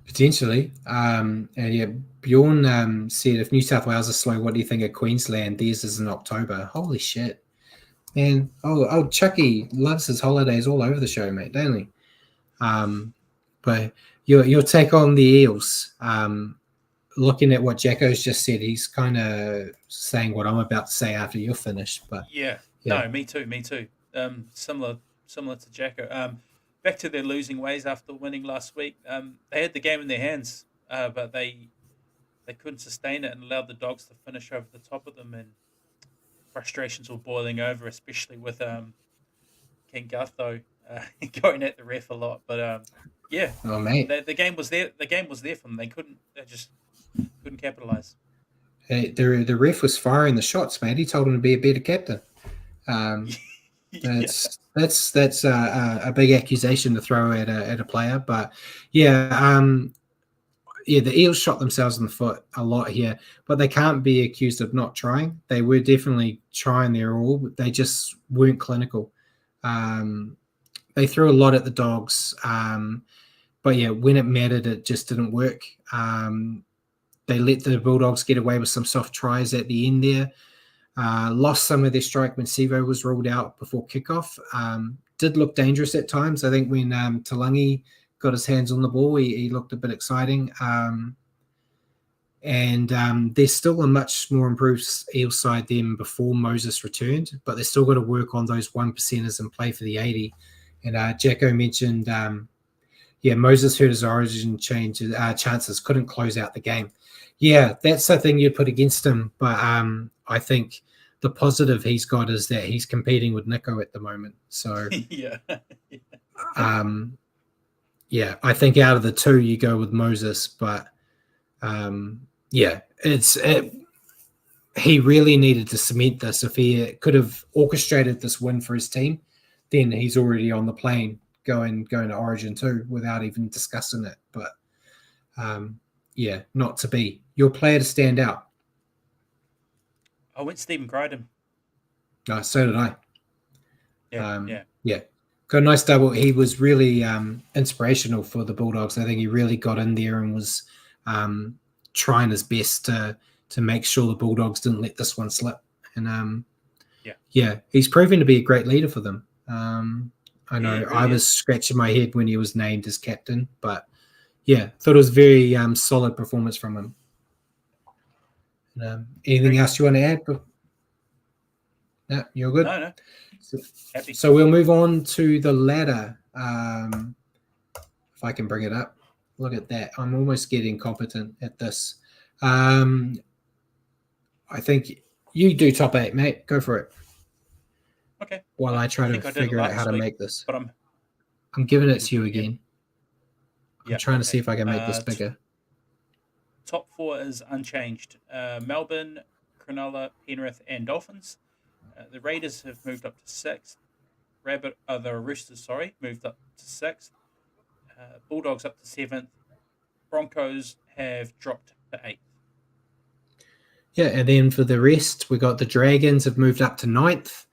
Potentially. And yeah, Bjorn said, if New South Wales are slow, what do you think of Queensland? Theirs is in October. Holy shit. Man, oh, Chucky loves his holidays all over the show, mate, don't he? But your take on the Eels, looking at what Jacko's just said, he's kind of saying what I'm about to say after you're finished. But Yeah, yeah, no, me too. Similar to Jacko. Back to their losing ways after winning last week. They had the game in their hands, but they couldn't sustain it and allowed the Dogs to finish over the top of them, and frustrations were boiling over, especially with King Gutho going at the ref a lot. But yeah, oh mate, the game was there. The game was there for them. They just couldn't capitalize. hey, the ref was firing the shots, mate. He told him to be a better captain. Yeah, That's a big accusation to throw at a player, but yeah, yeah, the Eels shot themselves in the foot a lot here, but they can't be accused of not trying. They were definitely trying their all, but they just weren't clinical. They threw a lot at the Dogs, but yeah, when it mattered, it just didn't work. They let the Bulldogs get away with some soft tries at the end there. Lost some of their strike when Sivo was ruled out before kickoff. Did look dangerous at times. I think when Talangi got his hands on the ball, he looked a bit exciting. And there's still a much more improved Eel side than before Moses returned, but they've still got to work on those 1%ers and play for the 80. And Jacko mentioned, Moses hurt his origin chances, couldn't close out the game. Yeah, that's the thing you'd put against him, but I think the positive he's got is that he's competing with Nico at the moment. So yeah. Yeah, I think out of the two, you go with Moses, but he really needed to cement this. If he could have orchestrated this win for his team, then he's already on the plane going to Origin 2 without even discussing it. But not to be. Your player to stand out. I went Stephen Crichton. No, so did I. Yeah. Got a nice double. He was really inspirational for the Bulldogs. I think he really got in there and was trying his best to make sure the Bulldogs didn't let this one slip. And he's proven to be a great leader for them. I know really I was scratching my head when he was named as captain, but yeah, thought it was a very solid performance from him. Anything else you want to add? No, you're good. No. So we'll move on to the ladder. If I can bring it up. Look at that. I'm almost getting competent at this. I think you do top 8, mate. Go for it. Okay. While I try to figure out how to make this. But I'm giving it to you again. I'm trying to see if I can make this bigger. Top 4 is unchanged. Melbourne, Cronulla, Penrith, and Dolphins. The Raiders have moved up to 6th. The Roosters, moved up to 6th. Bulldogs up to 7th. Broncos have dropped to 8th. Yeah, and then for the rest, we got the Dragons have moved up to 9th.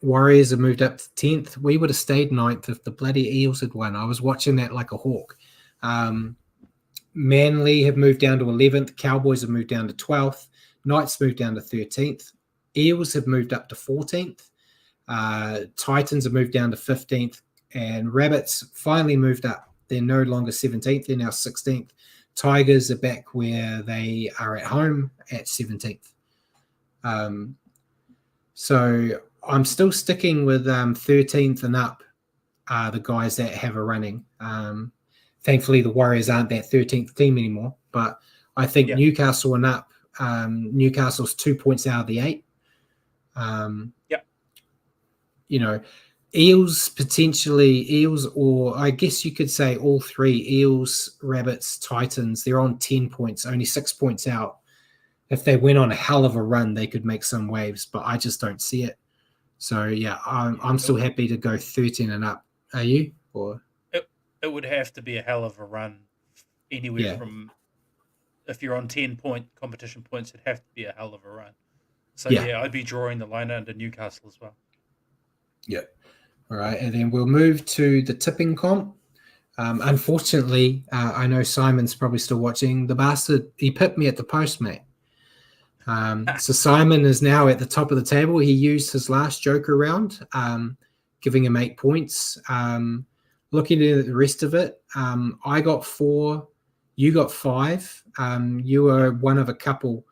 Warriors have moved up to 10th. We would have stayed 9th if the bloody Eels had won. I was watching that like a hawk. Manly have moved down to 11th. Cowboys have moved down to 12th. Knights moved down to 13th. Eels have moved up to 14th. Titans have moved down to 15th. And Rabbits finally moved up. They're no longer 17th. They're now 16th. Tigers are back where they are at home at 17th. So I'm still sticking with 13th and up are the guys that have a running. Thankfully, the Warriors aren't that 13th team anymore. But I think Newcastle and up. Newcastle's 2 points out of the 8. Eels, potentially Eels, or I guess you could say all three: Eels, Rabbits, Titans. They're on 10 points, only 6 points out. If they went on a hell of a run, they could make some waves, but I just don't see it. So yeah, I'm Yeah, still happy to go 13 and up. Are you? Or it would have to be a hell of a run anywhere yeah, from if you're on 10-point competition points, it'd have to be a hell of a run. So yeah, yeah, I'd be drawing the line under Newcastle as well. yeah. All right, and then we'll move to the tipping comp. Unfortunately, I know Simon's probably still watching. The bastard, he pipped me at the post, mate. So Simon is now at the top of the table. He used his last Joker round, giving him 8 points. Looking at the rest of it, I got 4, you got 5. You were one of a couple.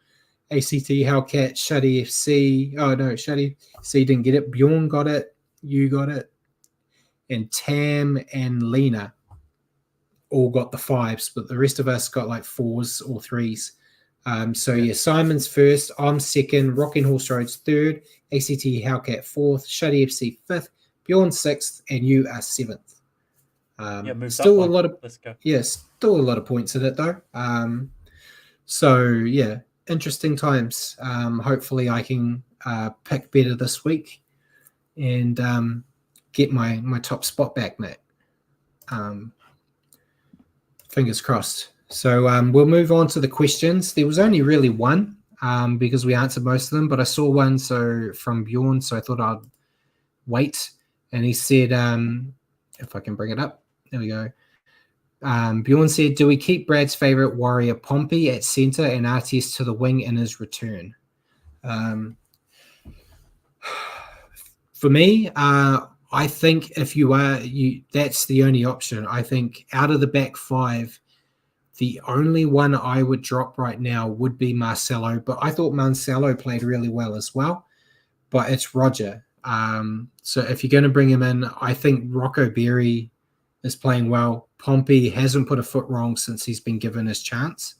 ACT, Hellcat, Shuddy FC. Oh no, Shuddy FC didn't get it. Bjorn got it. You got it. And Tam and Lena all got the 5s, but the rest of us got like 4s or 3s. So yeah, Simon's first, I'm second, Rocking Horse Roads third, ACT Hellcat fourth, Shuddy FC fifth, Bjorn sixth, and you are seventh. Moved up Still a one. lot of Let's go. still a lot of points in it though. So yeah, interesting times. Hopefully I can pick better this week and get my top spot back, mate. Fingers crossed. So we'll move on to the questions. There was only really one because we answered most of them, but I saw one from Bjorn, so I thought I'd wait. And he said, if I can bring it up, there we go. Bjorn said, do we keep Brad's favorite warrior Pompey at center and RTS to the wing in his return? For me, I think if that's the only option. I think out of the back five, the only one I would drop right now would be Marcelo, but I thought Marcelo played really well as well. But it's Roger. So if you're going to bring him in, I think Rocco Berry is playing well. Pompey hasn't put a foot wrong since he's been given his chance.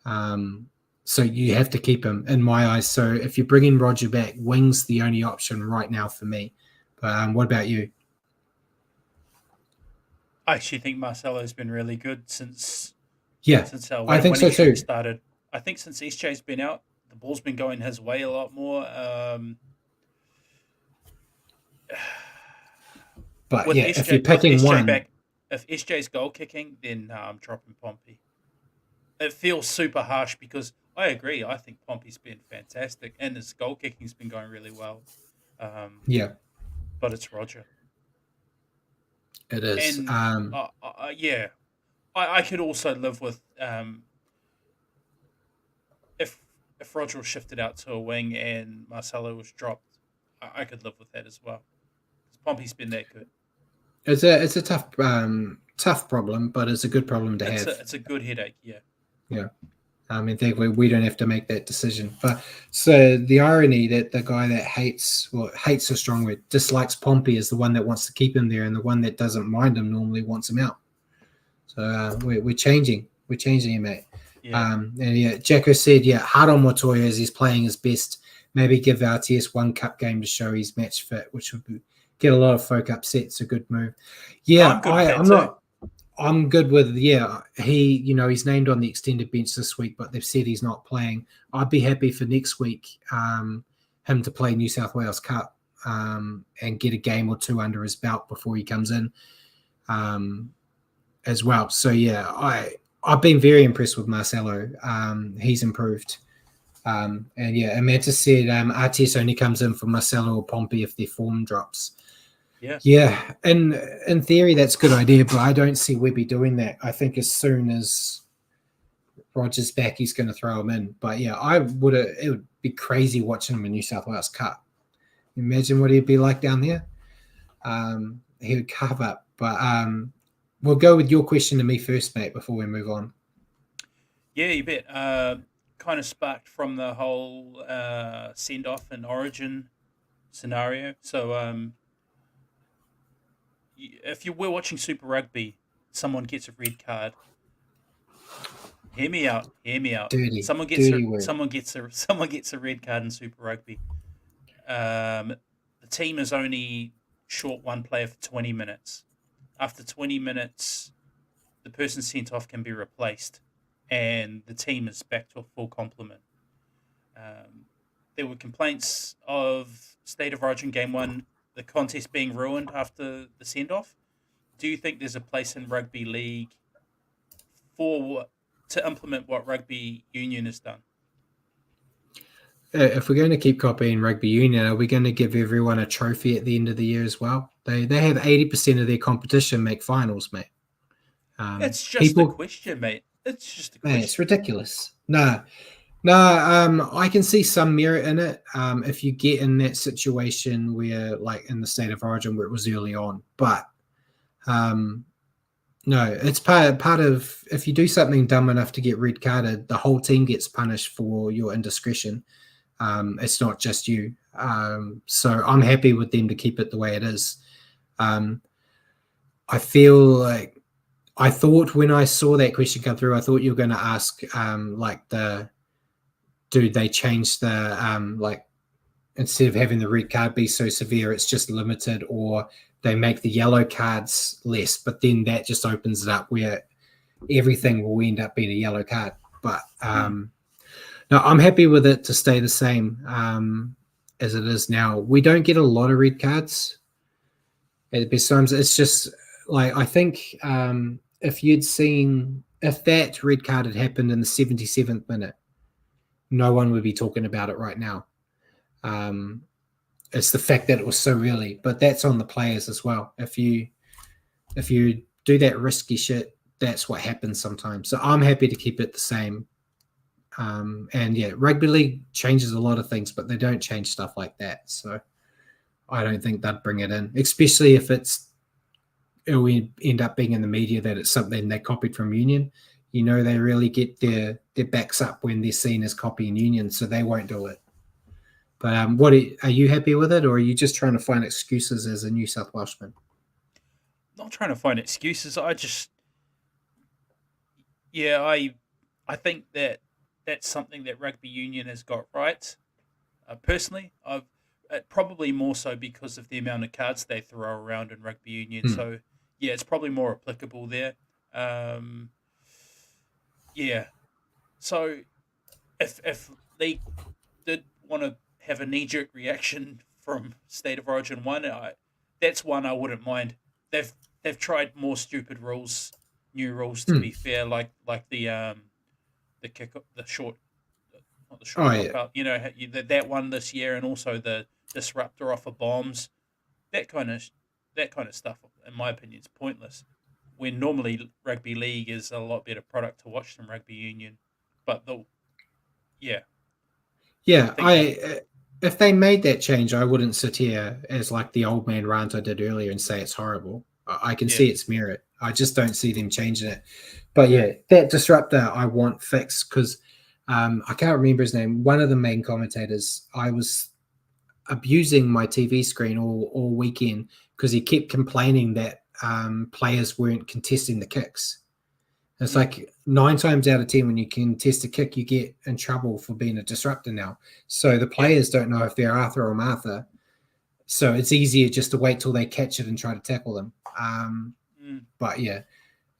So you have to keep him in my eyes. So if you're bringing Roger back, wing's the only option right now for me. But what about you? I actually think Marcelo's been really good since Yeah, I think when so too. SJ started. I think since SJ's been out, the ball's been going his way a lot more. But With yeah, if you're SJ picking one, back, if SJ's goal kicking, then I'm dropping Pompey. It feels super harsh because I agree. I think Pompey's been fantastic and his goal kicking's been going really well. yeah, But it's Roger. it is. And yeah, I could also live with if Roger was shifted out to a wing and Marcelo was dropped. I could live with that as well. Pompey's been that good. It's a tough problem, but it's a good problem to have. It's a good headache. Yeah. Yeah. I mean, thankfully, we don't have to make that decision. But so the irony that the guy that hates a strong word, dislikes Pompey is the one that wants to keep him there, and the one that doesn't mind him normally wants him out. So we're changing. We're changing him, mate. Yeah. And yeah, Jacko said, yeah, hard on Montoya as he's playing his best. Maybe give RTS one cup game to show he's match fit, which would get a lot of folk upset. It's a good move. Yeah, I'm good with he's named on the extended bench this week, but they've said he's not playing. I'd be happy for next week him to play New South Wales Cup and get a game or two under his belt before he comes in as well. So yeah, I've been very impressed with Marcelo. He's improved. And yeah, Amanda said RTS only comes in for Marcelo or Pompey if their form drops. Yeah, and in theory that's a good idea, but I don't see Webby doing that. I think as soon as Roger's back, he's going to throw him in. But yeah, it would be crazy watching him in New South Wales Cup. Imagine what he'd be like down there. He would carve up. But we'll go with your question to me first, mate, before we move on. Yeah, you bet. Kind of sparked from the whole send-off and origin scenario. So if you were watching Super Rugby, someone gets a red card. Hear me out. Dirty. Someone gets a red card in Super Rugby. The team is only short one player for 20 minutes. After 20 minutes, the person sent off can be replaced, and the team is back to a full complement. Um, there were complaints of State of Origin Game 1, the contest being ruined after the send off. Do you think there's a place in rugby league for to implement what rugby union has done? If we're going to keep copying rugby union, are we going to give everyone a trophy at the end of the year as well? They have 80% of their competition make finals, mate. It's just a People, question, mate. It's just a man, it's question. ridiculous. No, no, I can see some merit in it. If you get in that situation where, like in the State of Origin, where it was early on, but um, no, it's part of if you do something dumb enough to get red carded, the whole team gets punished for your indiscretion. It's not just you. So I'm happy with them to keep it the way it is. Um, I feel like I thought when I saw that question come through, I thought you were going to ask like do they change the like instead of having the red card be so severe, it's just limited, or they make the yellow cards less, but then that just opens it up where everything will end up being a yellow card. But Mm. no, I'm happy with it to stay the same as it is now. We don't get a lot of red cards. Besides, it's just like I think if that red card had happened in the 77th minute, no one would be talking about it right now. Um, it's the fact that it was so early, but that's on the players as well. If you do that risky shit, that's what happens sometimes. So I'm happy to keep it the same. And yeah, rugby league changes a lot of things, but they don't change stuff like that. So I don't think they'd bring it in, especially if it will end up being in the media that it's something they copied from Union. You know, they really get their backs up when they're seen as copying Union, so they won't do it. But what are you happy with it, or are you just trying to find excuses as a New South Welshman? Not trying to find excuses. I just, yeah, I think that that's something that rugby union has got right. Personally, I've probably more so because of the amount of cards they throw around in rugby union. Hmm. So yeah, it's probably more applicable there. Um, yeah. So if they did want to have a knee jerk reaction from State of Origin one, that's one I wouldn't mind. They've they've tried more stupid rules, new rules to Hmm. be fair, like the kick the short not the Oh short yeah, hop out. You know that one this year, and also the disruptor off of bombs. That kind of that kind of stuff, in my opinion, is pointless. When normally rugby league is a lot better product to watch than rugby union, but the yeah, I yeah. think that If they made that change, I wouldn't sit here as like the old man rant I did earlier and say it's horrible. I can yeah. see its merit. I just don't see them changing it. But yeah, that disruptor I want fixed because I can't remember his name. One of the main commentators, I was abusing my TV screen all weekend because he kept complaining that players weren't contesting the kicks. It's Mm, like 9 times out of 10, when you contest a kick, you get in trouble for being a disruptor now. So the yeah. players don't know if they're Arthur or Martha. So it's easier just to wait till they catch it and try to tackle them. Mm, But yeah,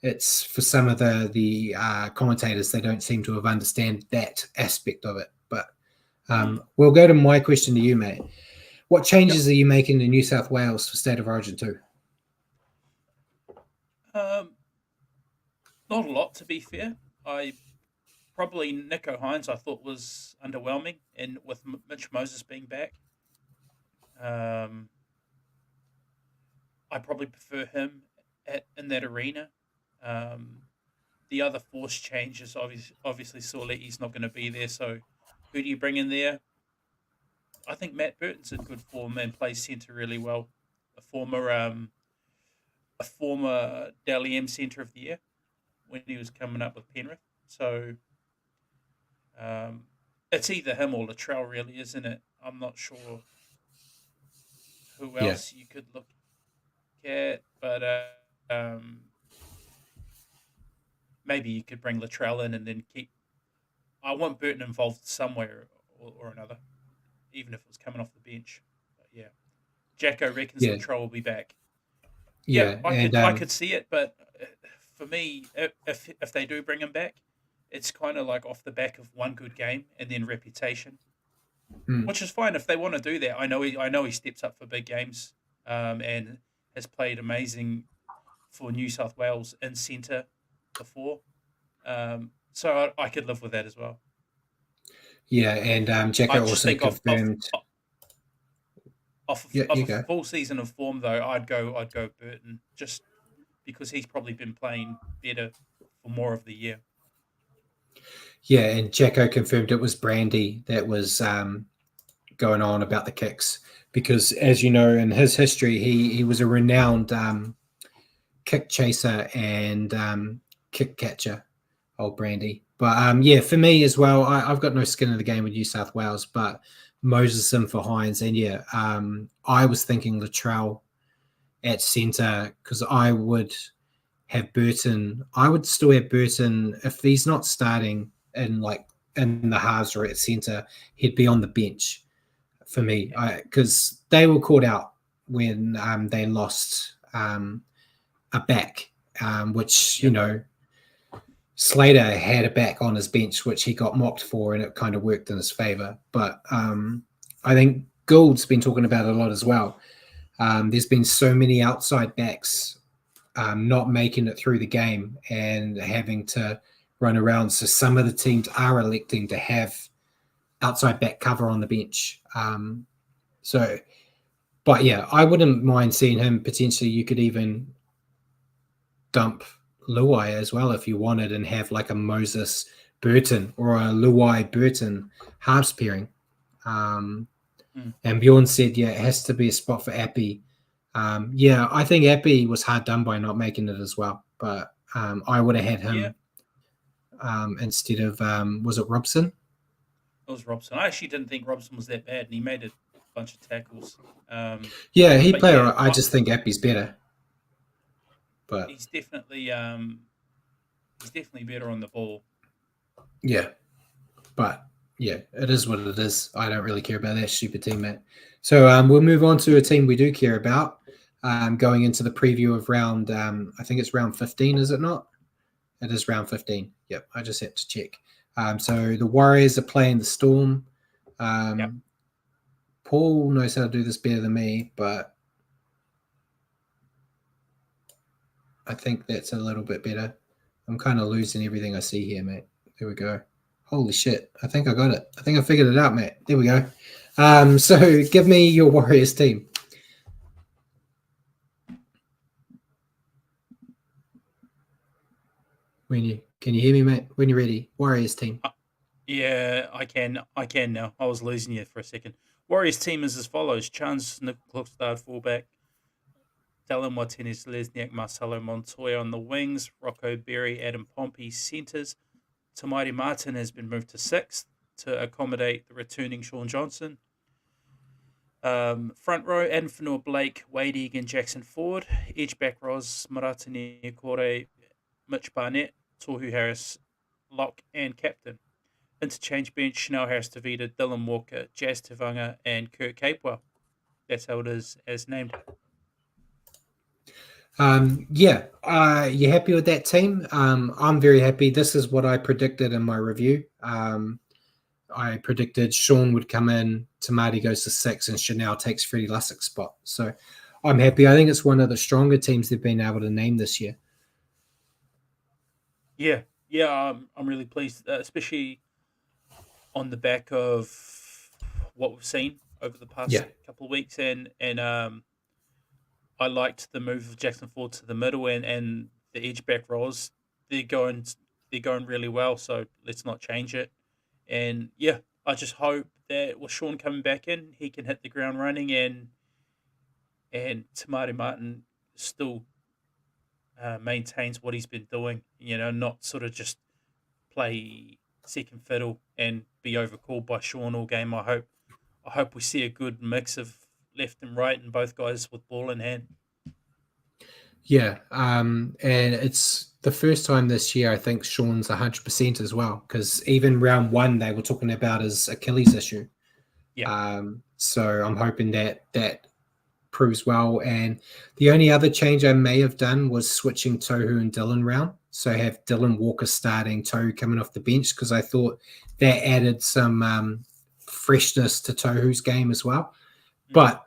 it's for some of the commentators, they don't seem to have understand that aspect of it. But mm. we'll go to my question to you, mate. What Yep. changes are you making in New South Wales for State of Origin 2? Um, Not a lot to be fair. I probably Nico Hines I thought was underwhelming, and with Mitch Moses being back, um, I probably prefer him in that arena. Um, the other force changes, obviously Sorletti's not going to be there, so who do you bring in there? I think Matt Burton's in good form and plays centre really well. A former a former Dally M Centre of the Year when he was coming up with Penrith. So um, it's either him or Latrell, really, isn't it? I'm not sure who Yeah. else you could look at, but maybe you could bring Latrell in and then keep. I want Burton involved somewhere or another, even if it was coming off the bench. But yeah. Jacko reckons Yeah, Latrell will be back. Yeah, yeah, I and could I could see it, but for me, if they do bring him back, it's kind of like off the back of one good game and then reputation, mm, which is fine if they want to do that. I know he steps up for big games, and has played amazing for New South Wales in centre before. So I could live with that as well. yeah, and I Jacko just also think confirmed. Yeah, of you a go. full season of form though, I'd go Burton just because he's probably been playing better for more of the year. Yeah, and Jacko confirmed it was Brandy that was going on about the kicks because, as you know, in his history, he was a renowned kick chaser and kick catcher, old Brandy. But yeah, for me as well, I've got no skin in the game with New South Wales, but Moses in for Hines, and yeah, I was thinking Latrell at centre because I would have Burton. I would still have Burton if he's not starting in like in the halves or at centre. He'd be on the bench for me Yeah, because they were caught out when they lost a back, which yeah, Slater had a back on his bench, which he got mocked for, and it kind of worked in his favour. But I think Gould's been talking about it a lot as well. There's been so many outside backs not making it through the game and having to run around. So some of the teams are electing to have outside back cover on the bench. So, but yeah, I wouldn't mind seeing him potentially. You could even dump Luai as well if you wanted and have like a Moses Burton or a Luai Burton halves pairing. Um, mm, and Bjorn said, yeah, it has to be a spot for Appy. Yeah, I think Appy was hard done by not making it as well, but I would have had yeah. him instead of, was it Robson? It was Robson. I actually didn't think Robson was that bad, and he made a bunch of tackles. Yeah, he But played. yeah, I just think Appy's better, but he's definitely better on the ball. yeah, but yeah, it is what it is. I don't really care about that stupid team, mate. So we'll move on to a team we do care about. Going into the preview of round, I think it's round 15, is it not? It is round 15. Yep, I just had to check. So the Warriors are playing the Storm. Yep. Paul knows how to do this better than me, but I think that's a little bit better. I'm kind of losing everything I see here, mate. There we go. Holy shit. I think I got it. I think I figured it out, mate. There we go. So give me your Warriors team. Can you hear me, mate? When you're ready, Warriors team. Yeah, I can. I can now. I was losing you for a second. Warriors team is as follows: Chance Klokstad fullback, Dylan Martinez, Lesniak, Marcelo Montoya on the wings, Rocco Berry, Adam Pompey centres. Tamari Martin has been moved to sixth to accommodate the returning Sean Johnson. Front row: Adam Fanua Blake, Wade Egan, Jackson Ford. Edge back rows: Marata Niokore, Mitch Barnett, Tohu Harris, lock and captain. Interchange bench: Chanel Harris Tavita, Dylan Walker, Jazz Tavanga, and Kurt Capewell. That's how it is as named. Yeah, you happy with that team? I'm very happy. This is what I predicted in my review. I predicted Sean would come in, Tamati goes to 6, and Chanel takes Freddie Lussig's spot. So I'm happy. I think it's one of the stronger teams they've been able to name this year. Yeah, yeah, I'm really pleased, especially on the back of what we've seen over the past Yeah. couple of weeks, and I liked the move of Jackson Ford to the middle and the edge back roles. They're going they're going really well. So let's not change it. And yeah, I just hope that with Sean coming back in, he can hit the ground running and Tamari Martin still maintains what he's been doing. You know, not sort of just play second fiddle and be overcalled by Sean all game. I hope we see a good mix of left and right and both guys with ball in hand. Yeah, and it's the first time this year I think Sean's 100% as well, because even round one they were talking about his Achilles issue. Yeah. So I'm hoping that proves well. And the only other change I may have done was switching Tohu and Dylan round. So I have Dylan Walker starting, Tohu coming off the bench, because I thought that added some freshness to Tohu's game as well. But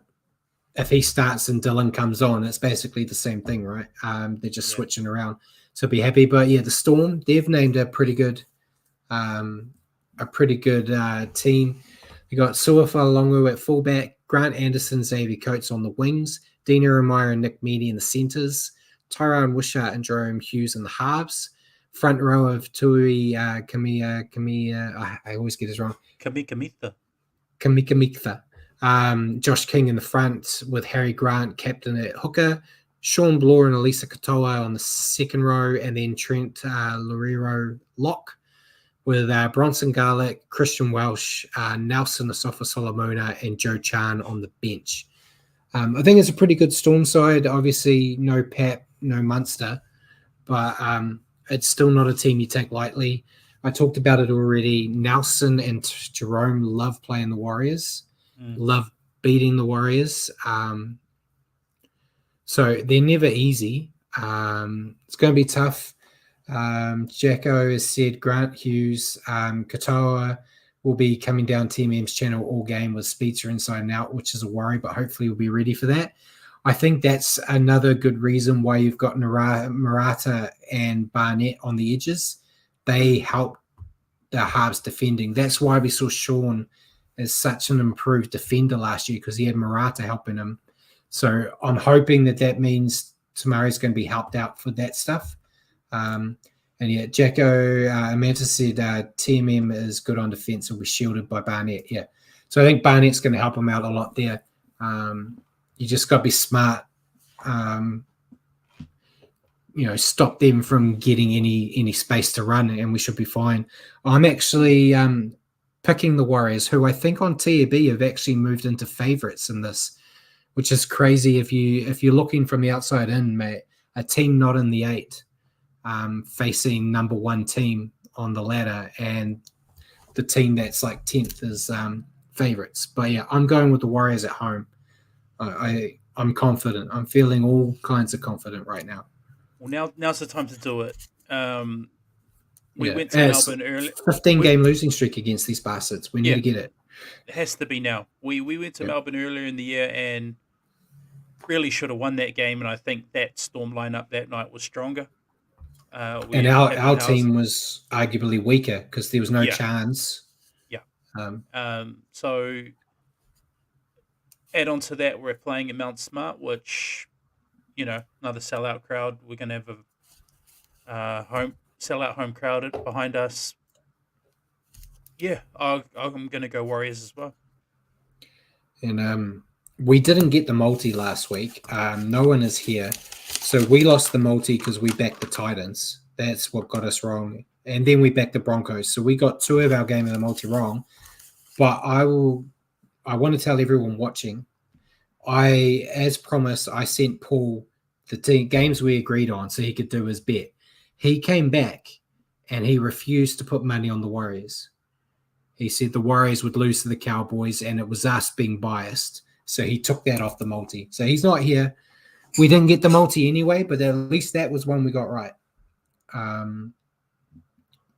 if he starts and Dylan comes on, it's basically the same thing, right? They're just switching around. So be happy. But yeah, the Storm, they've named a pretty good team. We got Suafa-Longu at fullback, Grant Anderson, Xavier Coates on the wings, Dina Ramire and Nick Meady in the centres, Tyrone Wishart and Jerome Hughes in the halves, front row of Tui Kamia, I always get this wrong. Kamikitha. Josh King in the front with Harry Grant, captain at hooker, Sean Bloor and Elisa Katoa on the second row, and then Trent Lorero lock, with Bronson Garlick, Christian Welsh, Nelson Asafa Solomona, and Joe Chan on the bench. I think it's a pretty good Storm side. Obviously, no Pep, no Munster, but it's still not a team you take lightly. I talked about it already. Nelson and Jerome love playing the Warriors, love beating the Warriors. So they're never easy. It's going to be tough. Jacko has said Grant Hughes, Katoa will be coming down Team M's channel all game with Speedster inside and out, which is a worry, but hopefully we'll be ready for that. I think that's another good reason why you've got Murata and Barnett on the edges. They help the halves defending. That's why we saw Sean as such an improved defender last year, because he had Murata helping him. So I'm hoping that means Tamari's going to be helped out for that stuff. And yeah, Jacko Amanda said TMM is good on defense and we're shielded by Barnett. Yeah. So I think Barnett's going to help him out a lot there. You just got to be smart. Stop them from getting any space to run, and we should be fine. I'm actually picking the Warriors, who I think on TAB have actually moved into favourites in this, which is crazy if you're looking from the outside in, mate. A team not in the 8, facing number 1 team on the ladder, and the team that's like 10th is favourites. But yeah, I'm going with the Warriors at home. I'm confident. I'm feeling all kinds of confident right now. Well, now's the time to do it. We went to Melbourne early. 15-game losing streak against these bastards. We need to get it. It has to be now. We went to Melbourne earlier in the year and really should have won that game, and I think that Storm lineup that night was stronger. And our team was arguably weaker because there was no chance. Yeah. So add on to that, we're playing at Mount Smart, which, another sellout crowd. We're going to have a sellout home crowd behind us. Yeah, I'm going to go Warriors as well. And we didn't get the multi last week. No one is here. So we lost the multi because we backed the Titans. That's what got us wrong. And then we backed the Broncos. So we got 2 of our game of the multi wrong. But I want to tell everyone watching, as promised, I sent Paul the games we agreed on so he could do his bet. He came back and he refused to put money on the Warriors. He said the Warriors would lose to the Cowboys and it was us being biased. So he took that off the multi. So he's not here. We didn't get the multi anyway, but at least that was one we got right.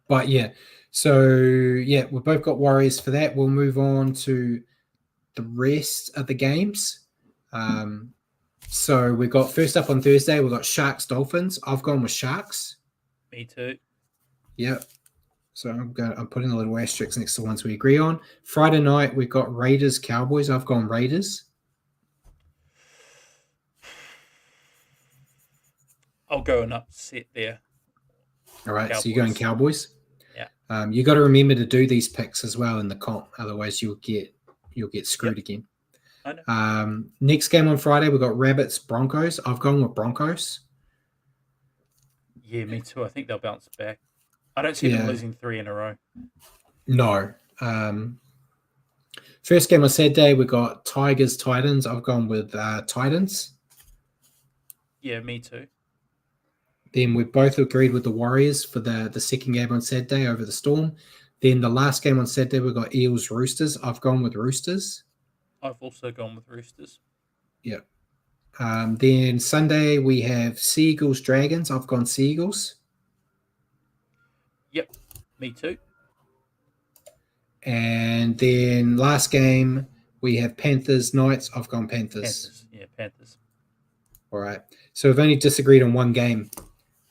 But yeah, so yeah, we both got Warriors for that. We'll move on to the rest of the games. So we got first up on Thursday, we got Sharks Dolphins. I've gone with Sharks. Me too. Yep. So I'm putting a little asterisk next to the ones we agree on. Friday night we've got Raiders Cowboys. I've gone Raiders. I'll go an upset there. All right, Cowboys. So you're going Cowboys? Yeah. You got to remember to do these picks as well in the comp, otherwise you'll get screwed again. I know. Next game on Friday we've got Rabbits Broncos. I've gone with Broncos. Yeah, me too. I think they'll bounce back. I don't see them losing 3 in a row. No. First game on Saturday we got Tigers Titans. I've gone with Titans. Yeah, me too. Then we both agreed with the Warriors for the second game on Saturday over the Storm. Then the last game on Saturday, we've got Eels Roosters. I've gone with Roosters. I've also gone with Roosters. Yeah. Then Sunday we have Seagulls Dragons. I've gone Seagulls. Yep, me too. And then last game we have Panthers Knights. I've gone Panthers. Panthers. Yeah, Panthers. All right. So we've only disagreed on one game.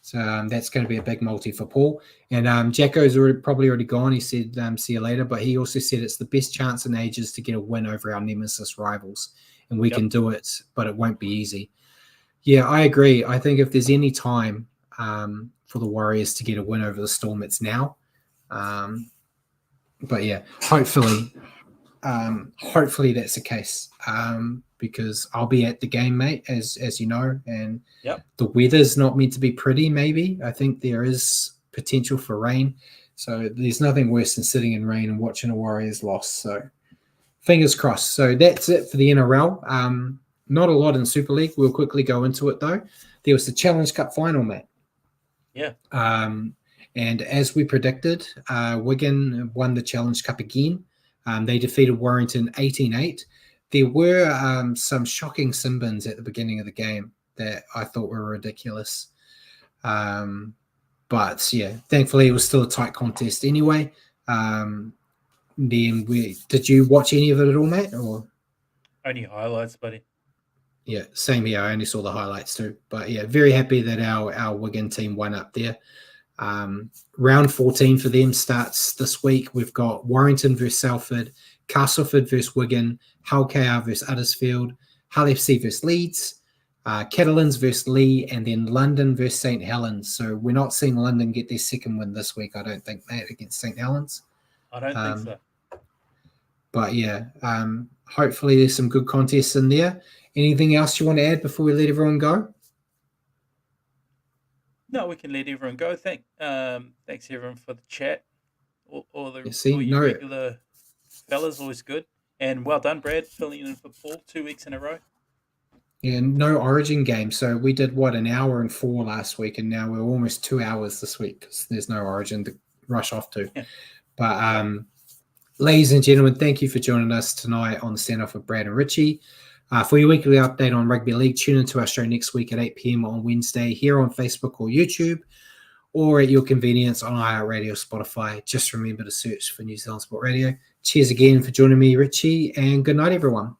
So that's going to be a big multi for Paul. And Jacko's probably already gone. He said, see you later. But he also said it's the best chance in ages to get a win over our nemesis rivals. And we can do it, but it won't be easy. Yeah, I agree. I think if there's any time for the Warriors to get a win over the Storm, it's now. But yeah, hopefully that's the case. Because I'll be at the game, mate, as you know, and the weather's not meant to be pretty, maybe. I think there is potential for rain. So there's nothing worse than sitting in rain and watching a Warriors loss. So fingers crossed. So that's it for the NRL. Not a lot in Super League. We'll quickly go into it, though. There was the Challenge Cup final, mate. Yeah. And as we predicted, Wigan won the Challenge Cup again. They defeated Warrington 18-8. There were some shocking sin bins at the beginning of the game that I thought were ridiculous. But yeah, thankfully it was still a tight contest anyway. Then did you watch any of it at all, Matt? Or only highlights, buddy? Yeah, same here. I only saw the highlights too. But yeah, very happy that our Wigan team won up there. Round 14 for them starts this week. We've got Warrington versus Salford, Castleford versus Wigan, Hull KR versus Uddersfield, Hull FC versus Leeds, Catalans versus Lee, and then London versus St. Helens. So we're not seeing London get their second win this week, I don't think, Matt, against St. Helens. I don't think so. But yeah, hopefully there's some good contests in there. Anything else you want to add before we let everyone go? No, we can let everyone go. Thanks everyone for the chat. All you regular fellas, always good. And well done, Brad, filling in for Paul 2 weeks in a row. Yeah, no Origin game. So we did, an hour and 4 last week, and now we're almost 2 hours this week because there's no Origin to rush off to. Yeah. But ladies and gentlemen, thank you for joining us tonight on the Standoff with Brad and Richie. For your weekly update on rugby league, tune into our show next week at 8 p.m. on Wednesday here on Facebook or YouTube, or at your convenience on iHeartRadio, Spotify. Just remember to search for New Zealand Sport Radio. Cheers again for joining me, Richie, and good night, everyone.